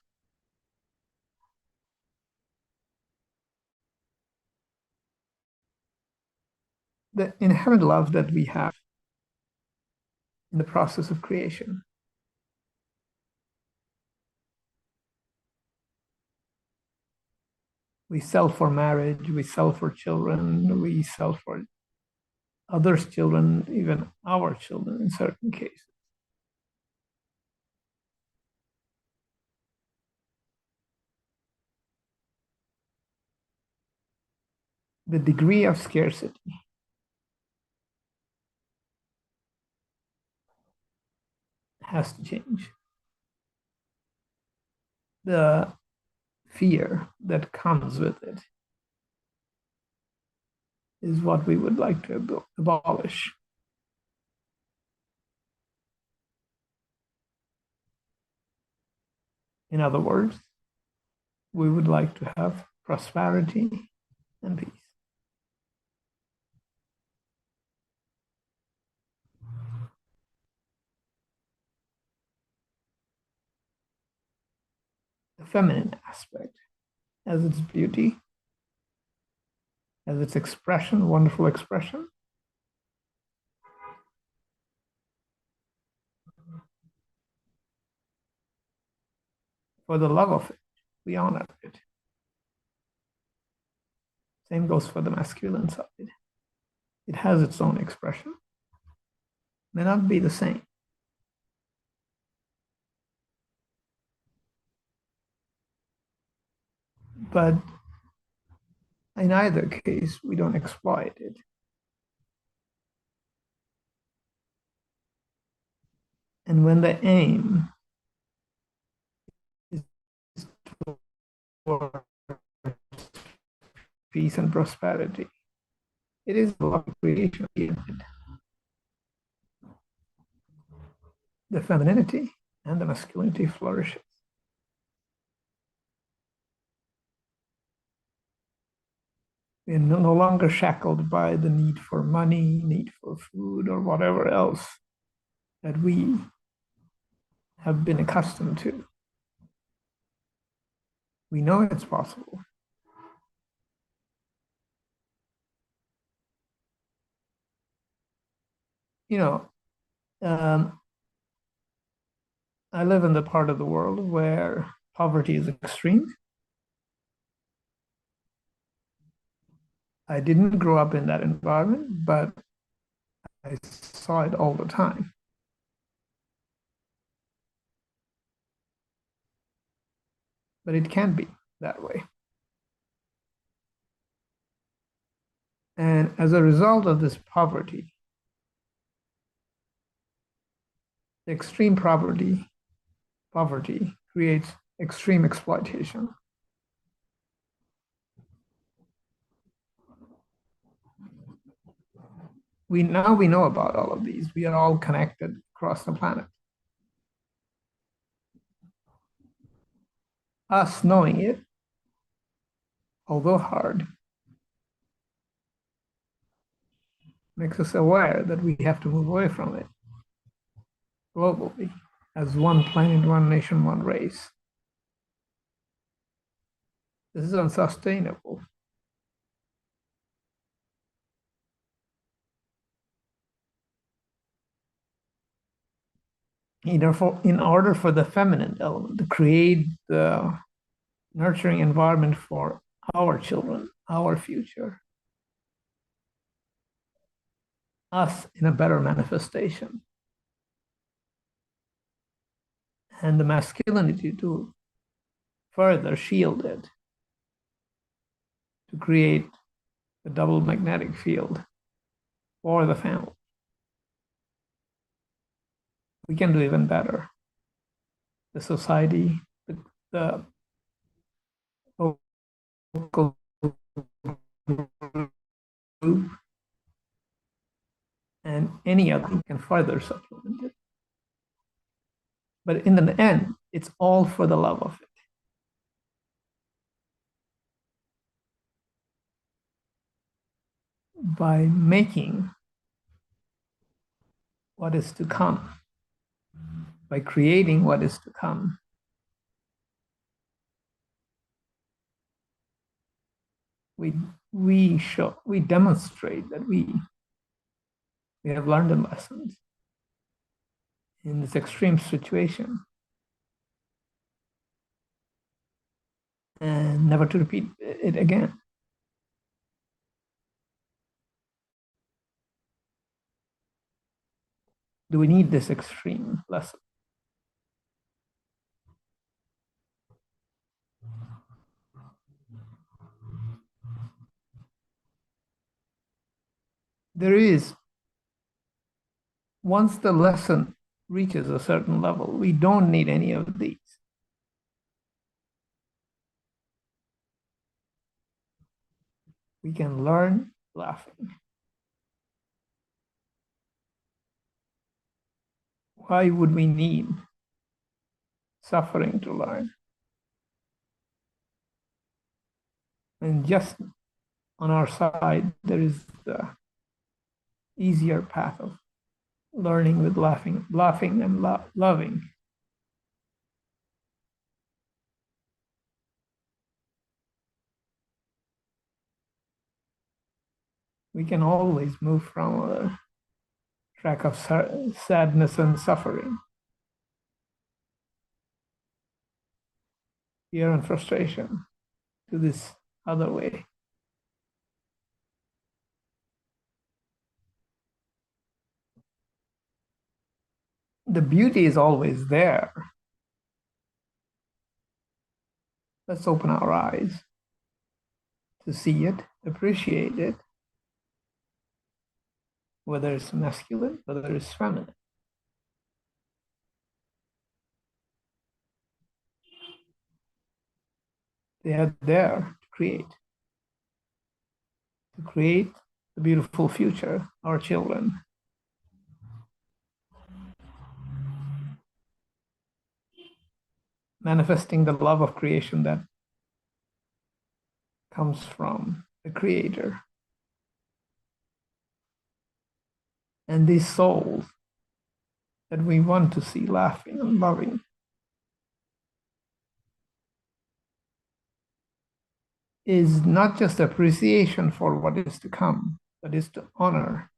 The inherent love that we have in the process of creation. We sell for marriage, we sell for children, we sell for others' children, even our children in certain cases. The degree of scarcity has to change. The fear that comes with it is what we would like to abolish. In other words, we would like to have prosperity and peace. The feminine aspect has its beauty, has its expression, wonderful expression. For the love of it, we honor it. Same goes for the masculine side. It has its own expression. May not be the same. But in either case, we don't exploit it. And when the aim is for peace and prosperity, it is about creation. The femininity and the masculinity flourishes. We are no longer shackled by the need for money, need for food, or whatever else that we have been accustomed to. We know it's possible. You know, I live in the part of the world where poverty is extreme. I didn't grow up in that environment, but I saw it all the time. But it can be that way. And as a result of this poverty, the extreme poverty creates extreme exploitation. We know about all of these. We are all connected across the planet. Us knowing it, although hard, makes us aware that we have to move away from it globally as one planet, one nation, one race. This is unsustainable. In order for the feminine element to create the nurturing environment for our children, our future, us in a better manifestation, and the masculinity to further shield it, to create a double magnetic field for the family. We can do even better. The society, the local group, and any other can further supplement it. But in the end, it's all for the love of it. By making what is to come, by creating what is to come, we demonstrate that we have learned the lessons in this extreme situation and never to repeat it again. Do we need this extreme lesson? There is, once the lesson reaches a certain level, we don't need any of these. We can learn laughing. Why would we need suffering to learn? And just on our side, there is the easier path of learning with laughing and loving. We can always move from a track of sadness and suffering, fear and frustration, to this other way. The beauty is always there. Let's open our eyes. to see it, appreciate it, whether it's masculine, whether it's feminine. They are there to create the beautiful future, our children. Manifesting the love of creation that comes from the Creator. And these souls that we want to see laughing and loving is not just appreciation for what is to come, but is to honor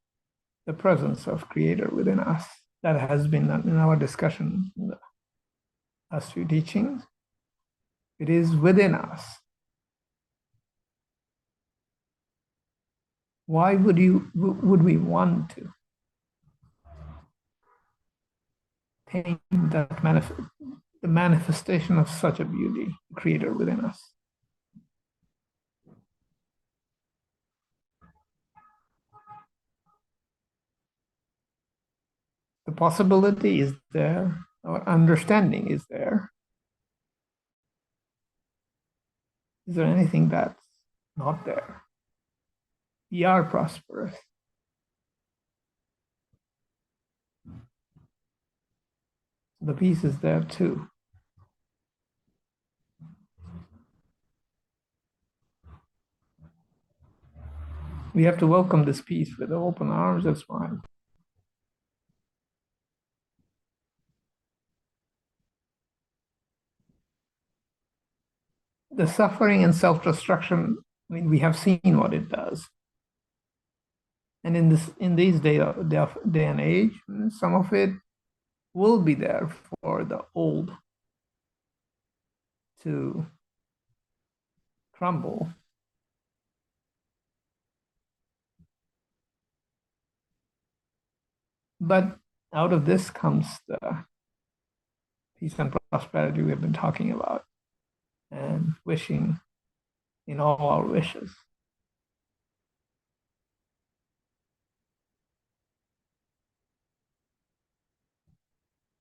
the presence of Creator within us. That has been in our discussion in the last few teachings. It is within us. Why would we want to tame that the manifestation of such a beauty, Creator within us? The possibility is there, our understanding is there. Is there anything that's not there? We are prosperous. The peace is there too. We have to welcome this peace with open arms and smile. The suffering and self-destruction, I mean, we have seen what it does. And in these day and age, some of it will be there for the old to crumble. But out of this comes the peace and prosperity we have been talking about and wishing in all our wishes.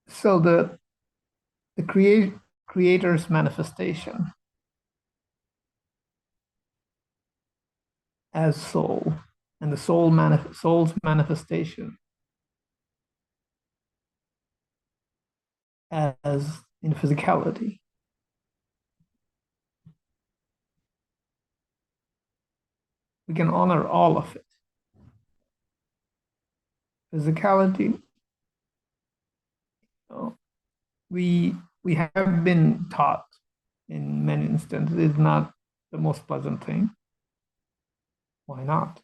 So the Creator's manifestation as soul, and the soul's manifestation as in physicality. We can honor all of it. Physicality, we have been taught in many instances is not the most pleasant thing. Why not?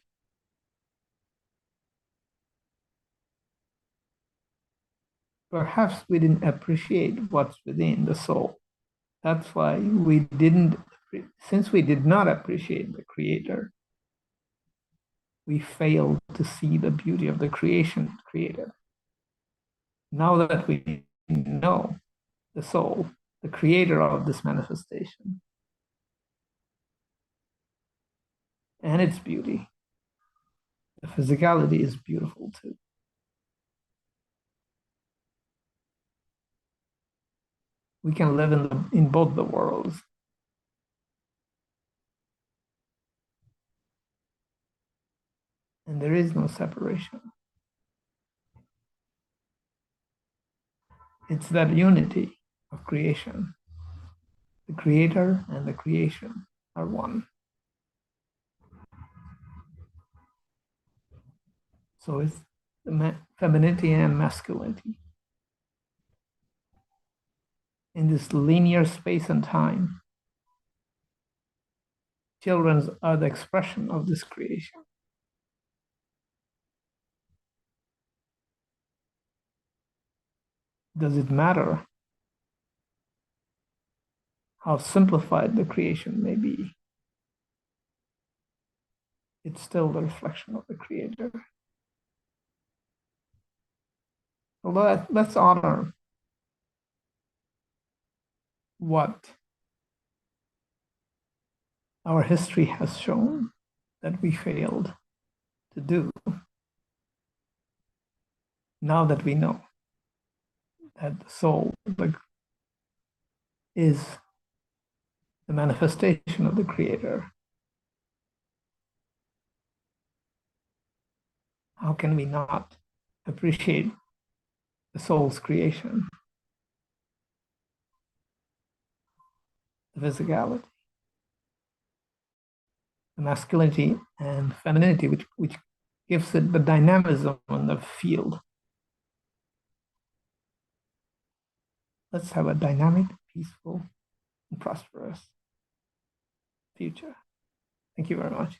Perhaps we didn't appreciate what's within the soul. That's why since we did not appreciate the Creator, we failed to see the beauty of the creation created. Now that we know the soul, the Creator of this manifestation, and its beauty, the physicality is beautiful too. We can live in both the worlds. And there is no separation. It's that unity of creation. The Creator and the creation are one. So it's the femininity and masculinity. In this linear space and time, children are the expression of this creation. Does it matter how simplified the creation may be? It's still the reflection of the Creator. So let's honor what our history has shown that we failed to do. Now that we know that the soul is the manifestation of the Creator, how can we not appreciate the soul's creation, the physicality, the masculinity and femininity, which gives it the dynamism and the field. Let's have a dynamic, peaceful, and prosperous future. Thank you very much.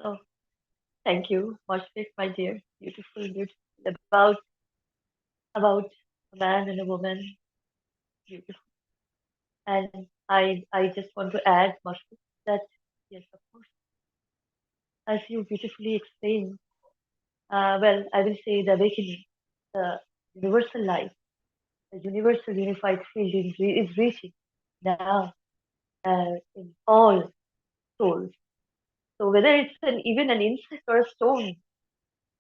Oh, thank you, Moshfik, my dear. Beautiful, beautiful. About a man and a woman. Beautiful. And I just want to add, Moshfik, that yes, of course, as you beautifully explained, well, I will say the awakening, the universal life, the universal unified field is reaching now in all souls. So whether it's even an insect or a stone,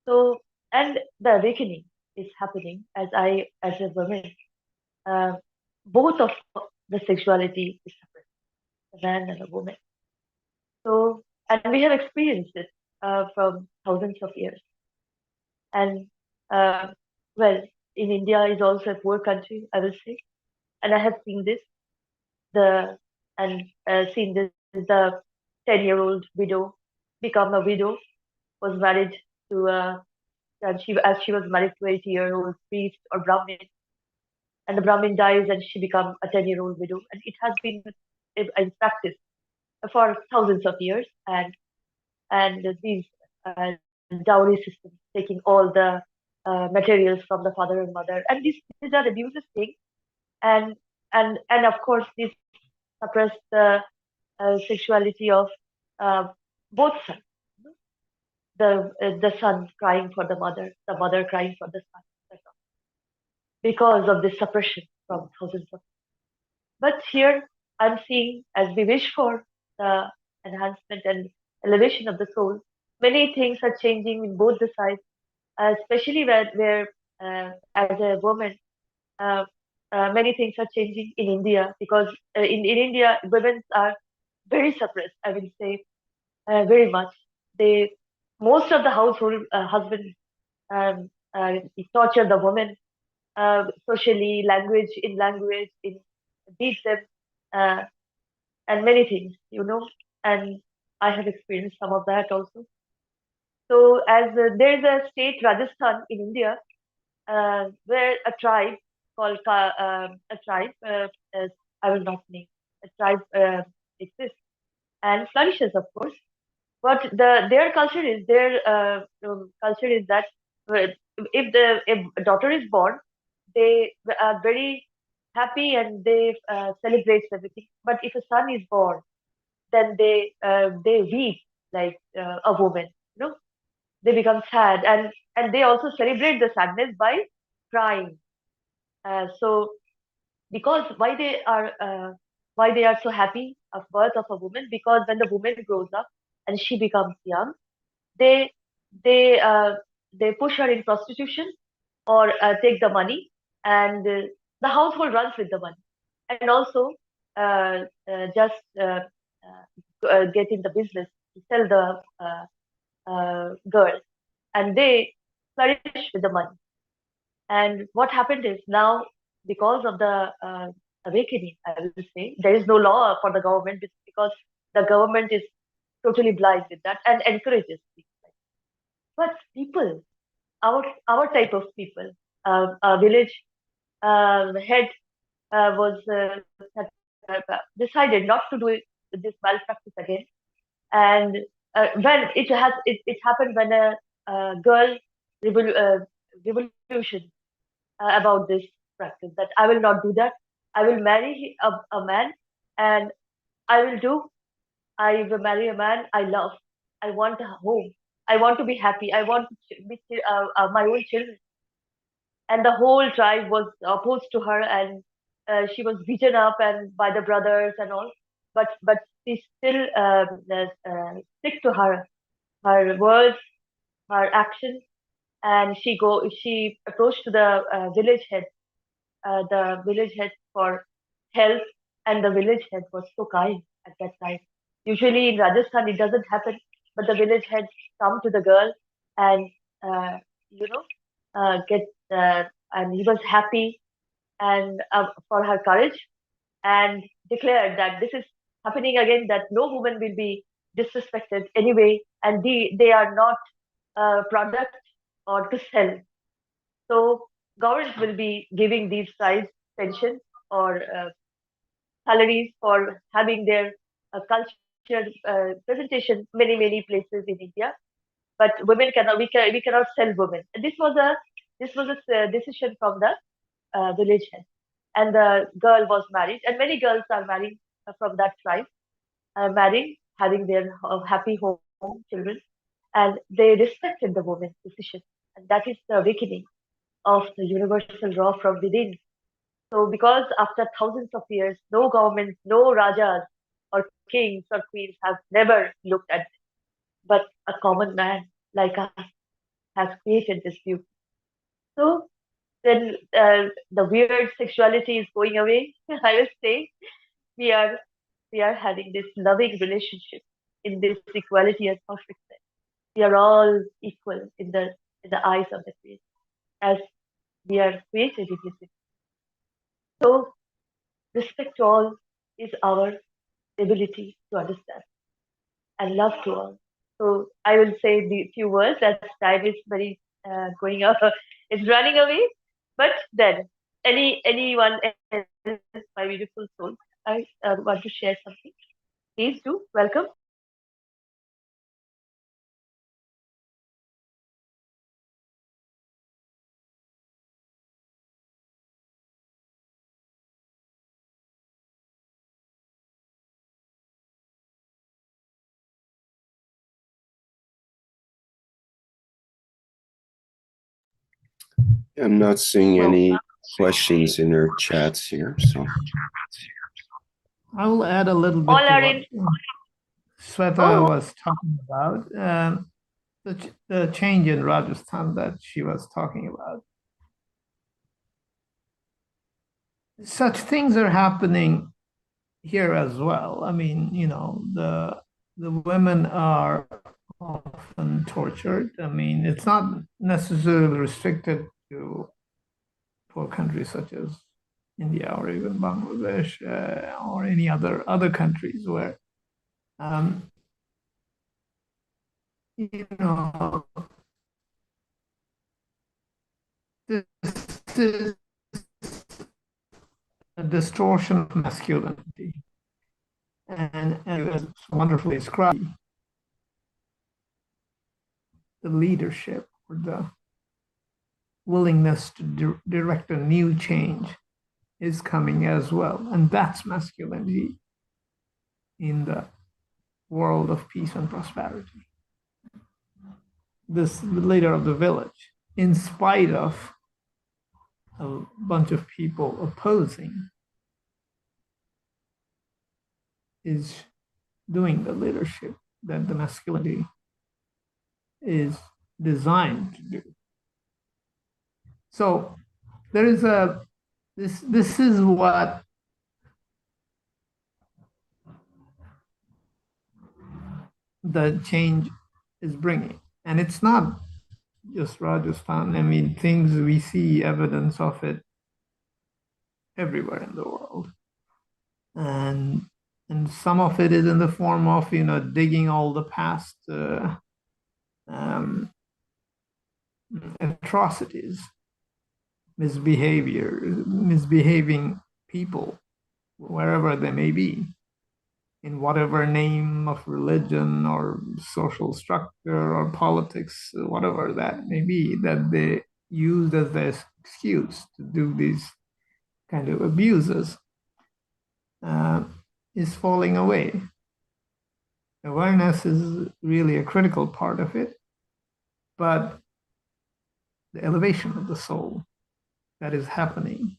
so and the awakening is happening as a woman, both of the sexuality is separate, a man and a woman. So and we have experienced it from thousands of years. And well, in India is also a poor country, I will say, and I have seen this. Seen this the 10-year-old widow become a widow, was married to and she was married to 80-year-old priest or Brahmin, and the Brahmin dies and she becomes a 10-year-old widow, and it has been in practice for thousands of years, and these dowry systems taking all the materials from the father and mother, and these are abusive things, and of course this suppress the sexuality of both sons. The son crying for the mother crying for the son, because of this suppression from thousands of. But here I'm seeing, as we wish for the enhancement and elevation of the soul, many things are changing in both the sides, especially where as a woman, many things are changing in India, because in India, women are very suppressed, I will say, very much. Most of the household husbands torture the woman socially, language, beat them, and many things, and I have experienced some of that also. So as there's a state, Rajasthan in India, where a tribe called I will not name, a tribe exists and flourishes, of course. But their culture is that if a daughter is born, they are very happy and they celebrate everything. But if a son is born, then they weep like a woman. They become sad, and they also celebrate the sadness by crying. So because why they are so happy of birth of a woman, because when the woman grows up and she becomes young, they push her in prostitution or take the money, and the household runs with the money, and also just get in the business to sell the girl, and they flourish with the money. And what happened is now, because of the awakening, I will say, there is no law for the government, because the government is totally blind with that and encourages people. But people, our type of people, a village head was decided not to do this malpractice again, and when it happened when a girl revolution about this practice, that I will not do that. I will marry a man, and I will marry a man I love. I want a home. I want to be happy. I want to be my own children. And the whole tribe was opposed to her, and she was beaten up and by the brothers and all, but she still stick to her words, her actions, and she approached to the village head for help, and the village head was so kind at that time. Usually in Rajasthan it doesn't happen, but the village head come to the girl and uh, you know get and he was happy and for her courage, and declared that this is happening again, that no woman will be disrespected anyway, and they are not a product or to sell. So government will be giving these prize pensions or salaries for having their culture presentation many places in India. But women cannot, we cannot sell women. And this was a decision from the village head, and the girl was married, and many girls are marrying from that tribe, marrying, having their happy home children, and they respected the woman's decision, and that is the awakening of the universal law from within. So, because after thousands of years, no governments, no rajas or kings or queens have never looked at it, but a common man like us has created this view. So, then the weird sexuality is going away. I will say we are we are having this loving relationship in this equality and perfectness. We are all equal in the eyes of the Creator, as we are created in His image. So, respect to all is our ability to understand, and love to all. So I will say the few words as time is very going up, it's running away. But then, anyone else, my beautiful soul, I want to share something. Please do welcome. I'm not seeing any questions in our chats here, so. I will add a little bit All to are what in. Sweta was talking about. The change in Rajasthan that she was talking about. Such things are happening here as well. I mean, the women are often tortured. I mean, it's not necessarily restricted to poor countries such as India or even Bangladesh or any other countries where this is a distortion of masculinity, and as wonderfully described, the leadership or the willingness to direct a new change is coming as well, and that's masculinity in the world of peace and prosperity. This leader of the village, in spite of a bunch of people opposing, is doing the leadership that the masculinity is designed to do. So there is this is what the change is bringing. And it's not just Rajasthan. I mean, things we see evidence of it everywhere in the world. And some of it is in the form of, digging all the past atrocities, misbehaving people, wherever they may be, in whatever name of religion or social structure or politics, whatever that may be, that they used as their excuse to do these kind of abuses, is falling away. Awareness is really a critical part of it, but the elevation of the soul that is happening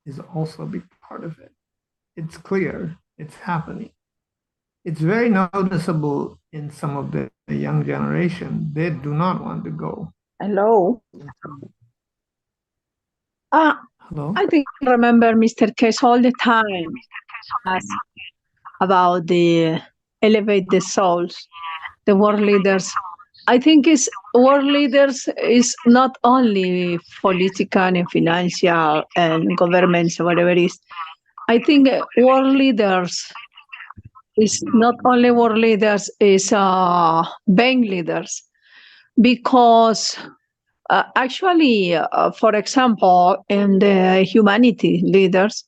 is also a big part of it. It's clear, it's happening. It's very noticeable in some of the young generation. They do not want to go. Hello. Hello? I think I remember Mr. Keshe all the time ask about the elevate the souls, the world leaders. I think it's world leaders is not only political and financial and governments or whatever it is. I think world leaders is not only world leaders, is bank leaders, because actually, for example, in the humanity leaders,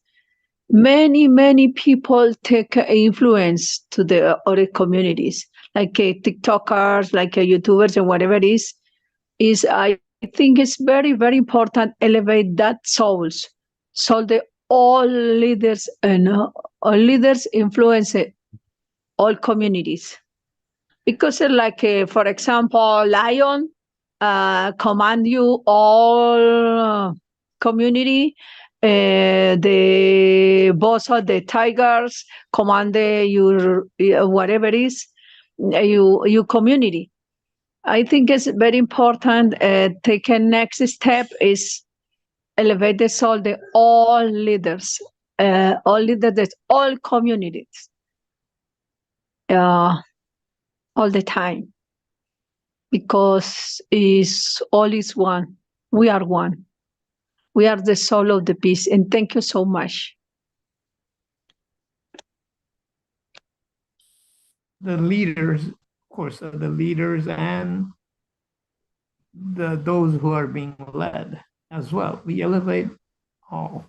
many people take influence to the other communities, like TikTokers, like YouTubers, and whatever it is I think it's very important elevate that souls, so the all leaders and all leaders influence all communities. Because like, for example, Lion command you all community, the boss of the tigers command your whatever it is, your community. I think it's very important. Take a next step is elevate the soul, the all leaders, all communities, all the time, because all is one. We are one. We are the soul of the peace. And thank you so much. The leaders, of course, are the leaders and those who are being led as well. We elevate all.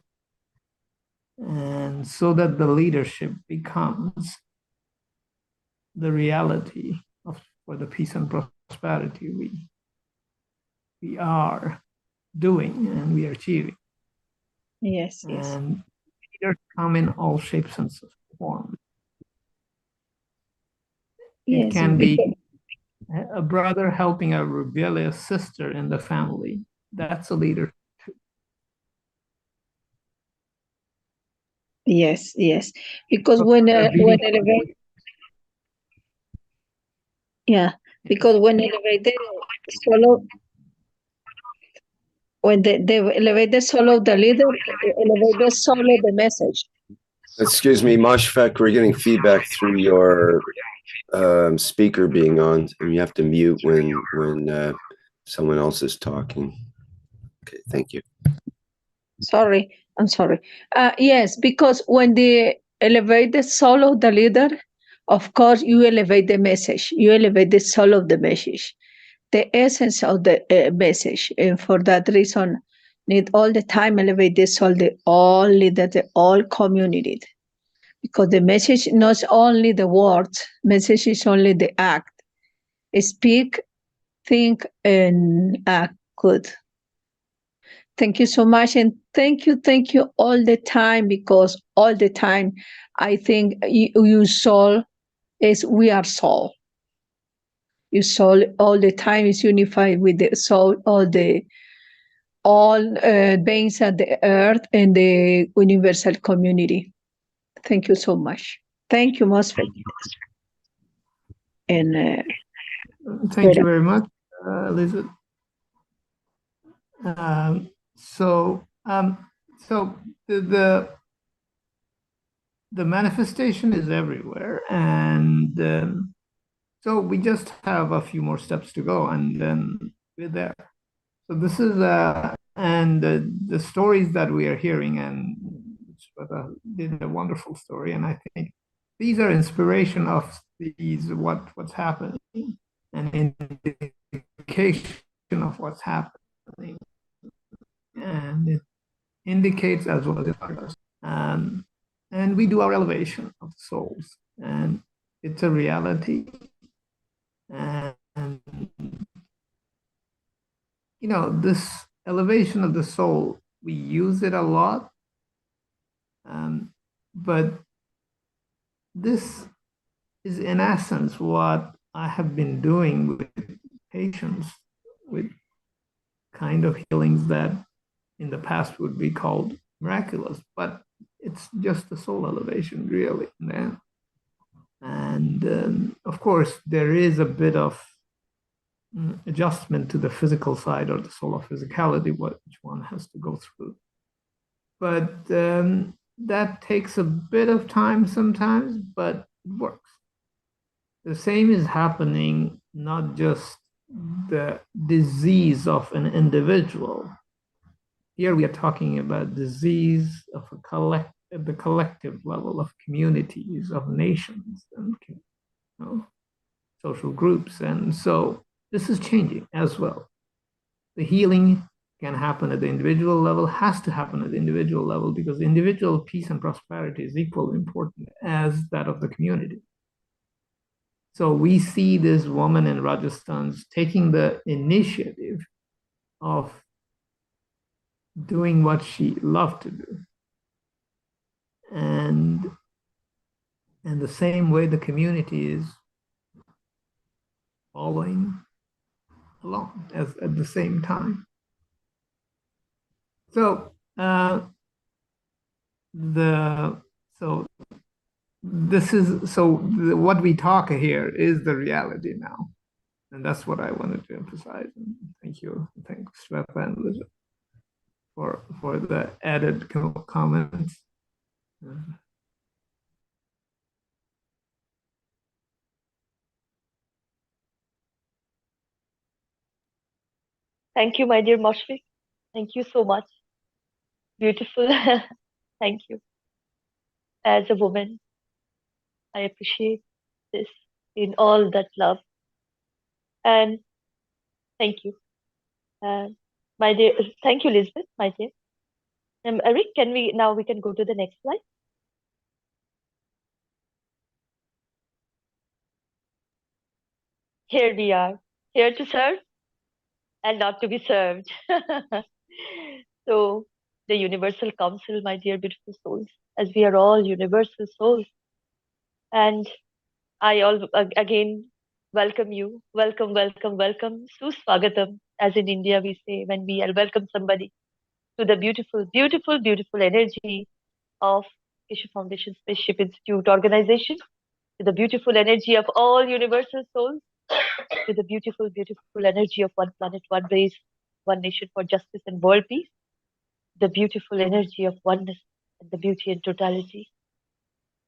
And so that the leadership becomes the reality for the peace and prosperity we are doing and we are achieving. Yes. And leaders come in all shapes and forms. It can be a brother helping a rebellious sister in the family. That's a leader. Yes. Because when elevate, because when elevated solo, when they elevate the soul of the leader, elevate the soul of the message. Excuse me, Mashfaq, we're getting feedback through your speaker being on, and you have to mute when someone else is talking. Okay, thank you. I'm sorry. Yes, because when they elevate the soul of the leader, of course, you elevate the message. You elevate the soul of the message, the essence of the message. And for that reason, need all the time elevate the soul, the all leaders, the all community. Because the message not only the words, message is only the act. Speak, think, and act good. Thank you so much, and thank you all the time, because all the time I think your soul is, we are soul. Your soul all the time is unified with the soul, all beings at the earth and the universal community. Thank you so much. Thank you, Mosfet. And thank you very much, Elizabeth. So the manifestation is everywhere, and so we just have a few more steps to go, and then we're there. So this is and the stories that we are hearing, and did a wonderful story, and I think these are inspiration of what's happening, and indication of what's happening, and it indicates as well as it does. And we do our elevation of souls, and it's a reality. And this elevation of the soul, we use it a lot, but this is in essence what I have been doing with patients, with kind of healings that in the past would be called miraculous, but it's just a soul elevation, really. And of course, there is a bit of adjustment to the physical side or the solar physicality, which one has to go through. But that takes a bit of time sometimes, but it works. The same is happening, not just the disease of an individual. Here we are talking about disease of at the collective level of communities, of nations, and social groups. And so this is changing as well. The healing can happen at the individual level, has to happen at the individual level, because individual peace and prosperity is equally important as that of the community. So we see this woman in Rajasthan taking the initiative of doing what she loved to do. And the same way the community is following along at the same time. So what we talk here is the reality now, and that's what I wanted to emphasize. And thank you, thanks Shweta and Elizabeth for the added comments. Thank you, my dear Moshfik. Thank you so much. Beautiful. Thank you. As a woman, I appreciate this in all that love. And thank you. My dear, thank you, Elizabeth, my dear. Eric, we can go to the next slide. Here we are, here to serve and not to be served. So the Universal Council, my dear beautiful souls, as we are all universal souls. And I again welcome you. Welcome, welcome, welcome. Suswagatam, as in India we say when we welcome somebody, to the beautiful, beautiful, beautiful energy of Keshe Foundation Spaceship Institute organization, to the beautiful energy of all universal souls, to the beautiful, beautiful energy of one planet, one race, one nation for justice and world peace, the beautiful energy of oneness and the beauty and totality.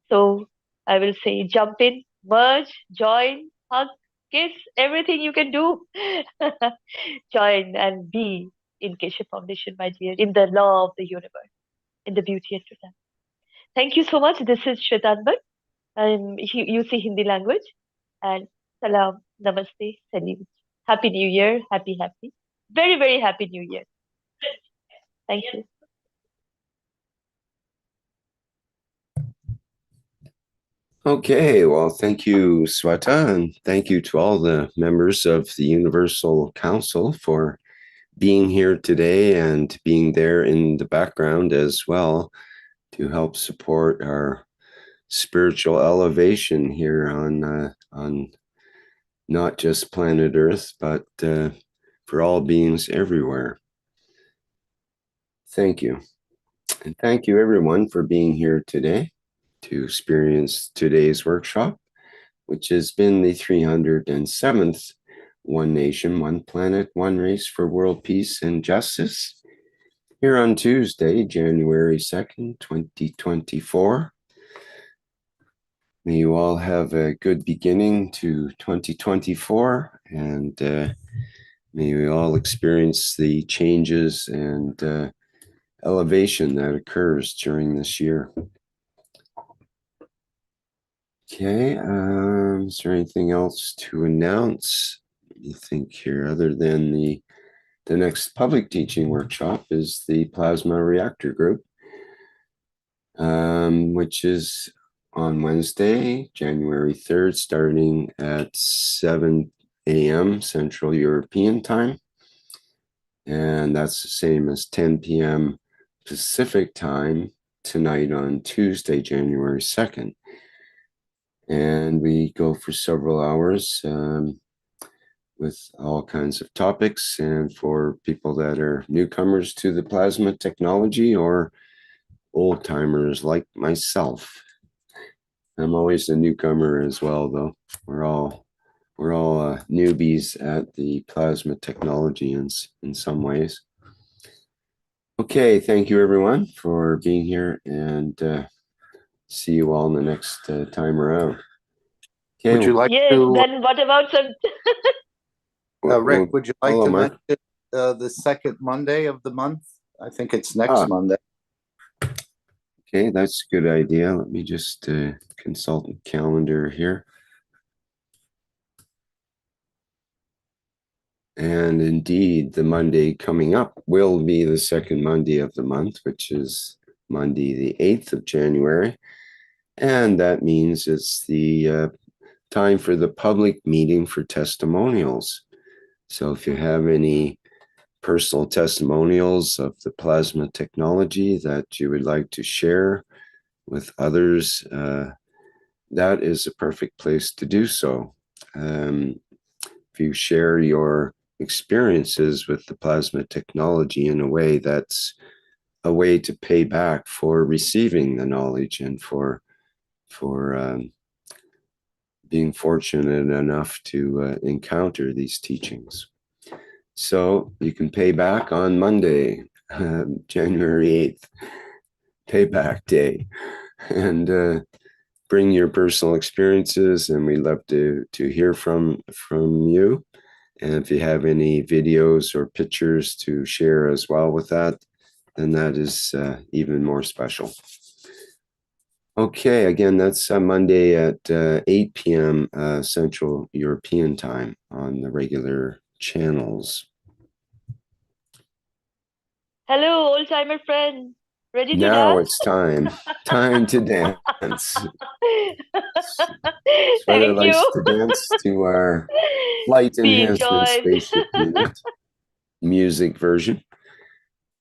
So I will say jump in, merge, join, hug, kiss, everything you can do. Join and be in Keshe Foundation, my dear, in the law of the universe, in the beauty and totality. Thank you so much. This is Shwetanbar. You see Hindi language. And salam, namaste, salim. Happy New Year. Happy. Very, very happy New Year. Thank you. Okay, well, thank you, Sweta, and thank you to all the members of the Universal Council for being here today and being there in the background as well to help support our spiritual elevation here on not just planet Earth, but for all beings everywhere. Thank you. And thank you everyone for being here today to experience today's workshop, which has been the 307th One Nation, One Planet, One Race for World Peace and Justice, here on Tuesday, January 2nd, 2024. May you all have a good beginning to 2024, and may we all experience the changes and elevation that occurs during this year. Okay, is there anything else to announce? Let me think here, other than the next public teaching workshop is the Plasma Reactor Group, which is on Wednesday, January 3rd, starting at 7 a.m. Central European Time. And that's the same as 10 p.m. Pacific Time tonight on Tuesday, January 2nd. And we go for several hours with all kinds of topics. And for people that are newcomers to the plasma technology or old timers like myself. I'm always a newcomer as well, though. We're all newbies at the plasma technology in some ways. Okay, thank you everyone for being here, and see you all in the next time around. Okay, Would you like Yes, to, then what about some Rick, would you like hello, to Mark. mention the second Monday of the month? I think it's next Monday. Okay, that's a good idea. Let me just consult the calendar here. And indeed, the Monday coming up will be the second Monday of the month, which is Monday, the 8th of January. And that means it's the time for the public meeting for testimonials. So if you have any personal testimonials of the plasma technology that you would like to share with others, that is a perfect place to do so. If you share your experiences with the plasma technology in a way that's a way to pay back for receiving the knowledge and for being fortunate enough to encounter these teachings. So you can pay back on Monday, January 8th, payback day, and bring your personal experiences, and we'd love to hear from you. And if you have any videos or pictures to share as well with that, then that is even more special. Okay, again, that's Monday at 8 p.m. Central European time on the regular channels. hello, old timer friend? Ready to Now dance? it's time to dance. Sweater Thank likes you. to dance to our flight Be enhancement enjoyed. spaceship unit music version.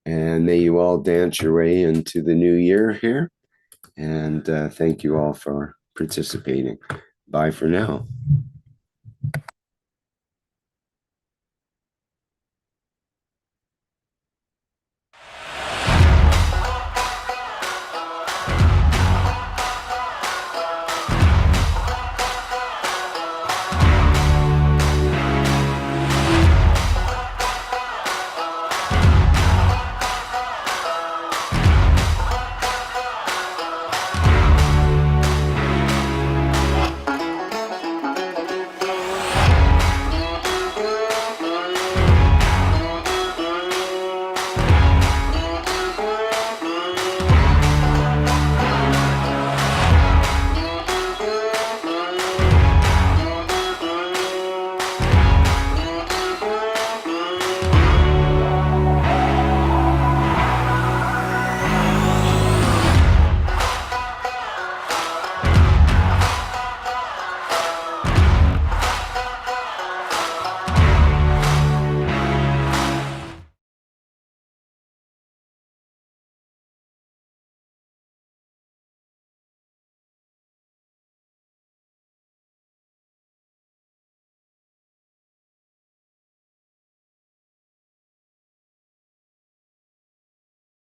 And may you all dance your way into the new year here. And thank you all for participating. Bye for now.